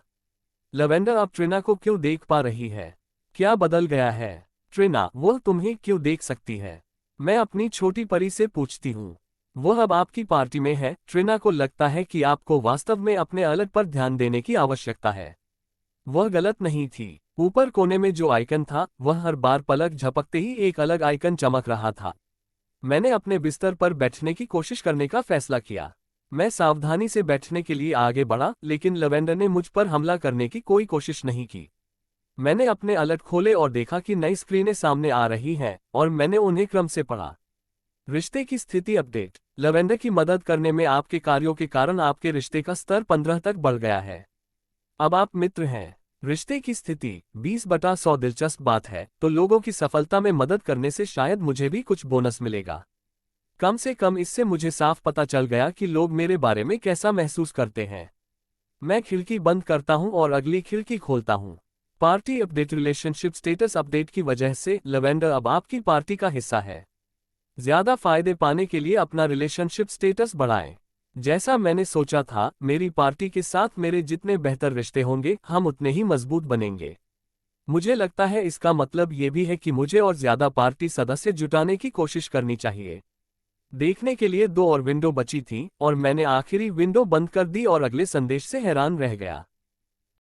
लवेंडर अब ट्रिना को क्यों देख पा रही है? क्या बदल गया है? ट्रिना, वह तुम्हें क्यों देख सकती है? मैं अपनी छोटी परी से पूछती हूँ। वह अब आपकी पार्टी में है। ट्रिना को लगता है कि आपको वास्तव में अपने अलग पर ध्यान देने की आवश्यकता है। वह गलत नहीं थी। ऊपर कोने में जो आइकन था, वह हर बार पलक झपकते ही एक अलग आइकन चमक रहा था। मैंने अपने बिस्तर पर बैठने की कोशिश करने का फैसला किया। मैं सावधानी से बैठने के लिए आगे बढ़ा, लेकिन लवेंडर ने मुझ पर हमला करने की कोई कोशिश नहीं की। मैंने अपने अलर्ट खोले और देखा कि नई स्क्रीनें सामने आ रही हैं और मैंने उन्हें क्रम से पढ़ा। रिश्ते की स्थिति अपडेट। लवेंडर की मदद करने में आपके कार्यों के कारण आपके रिश्ते का स्तर 15 तक बढ़ गया है। अब आप मित्र हैं। रिश्ते की स्थिति 20/100 दिलचस्प बात है, तो लोगों की सफलता में मदद करने से शायद मुझे भी कुछ बोनस मिलेगा। कम से कम इससे मुझे साफ पता चल गया कि लोग मेरे बारे में कैसा महसूस करते हैं। मैं खिड़की बंद करता हूं और अगली खिड़की खोलता हूं। Party update. Relationship status update की वजह से लवेंडर अब आपकी पार्टी का हिस्सा है। ज्यादा फायदे पाने के लिए अपना रिलेशनशिप स्टेटस बढ़ाएं। जैसा मैंने सोचा था, मेरी पार्टी के साथ मेरे जितने बेहतर रिश्ते होंगे, हम उतने ही मजबूत बनेंगे। मुझे लगता है इसका मतलब ये भी है कि मुझे और ज्यादा पार्टी सदस्य जुटाने की कोशिश करनी चाहिए। देखने के लिए 2 और विंडो बची थीं, और मैंने आखिरी विंडो बंद कर दी और अगले संदेश से हैरान रह गया।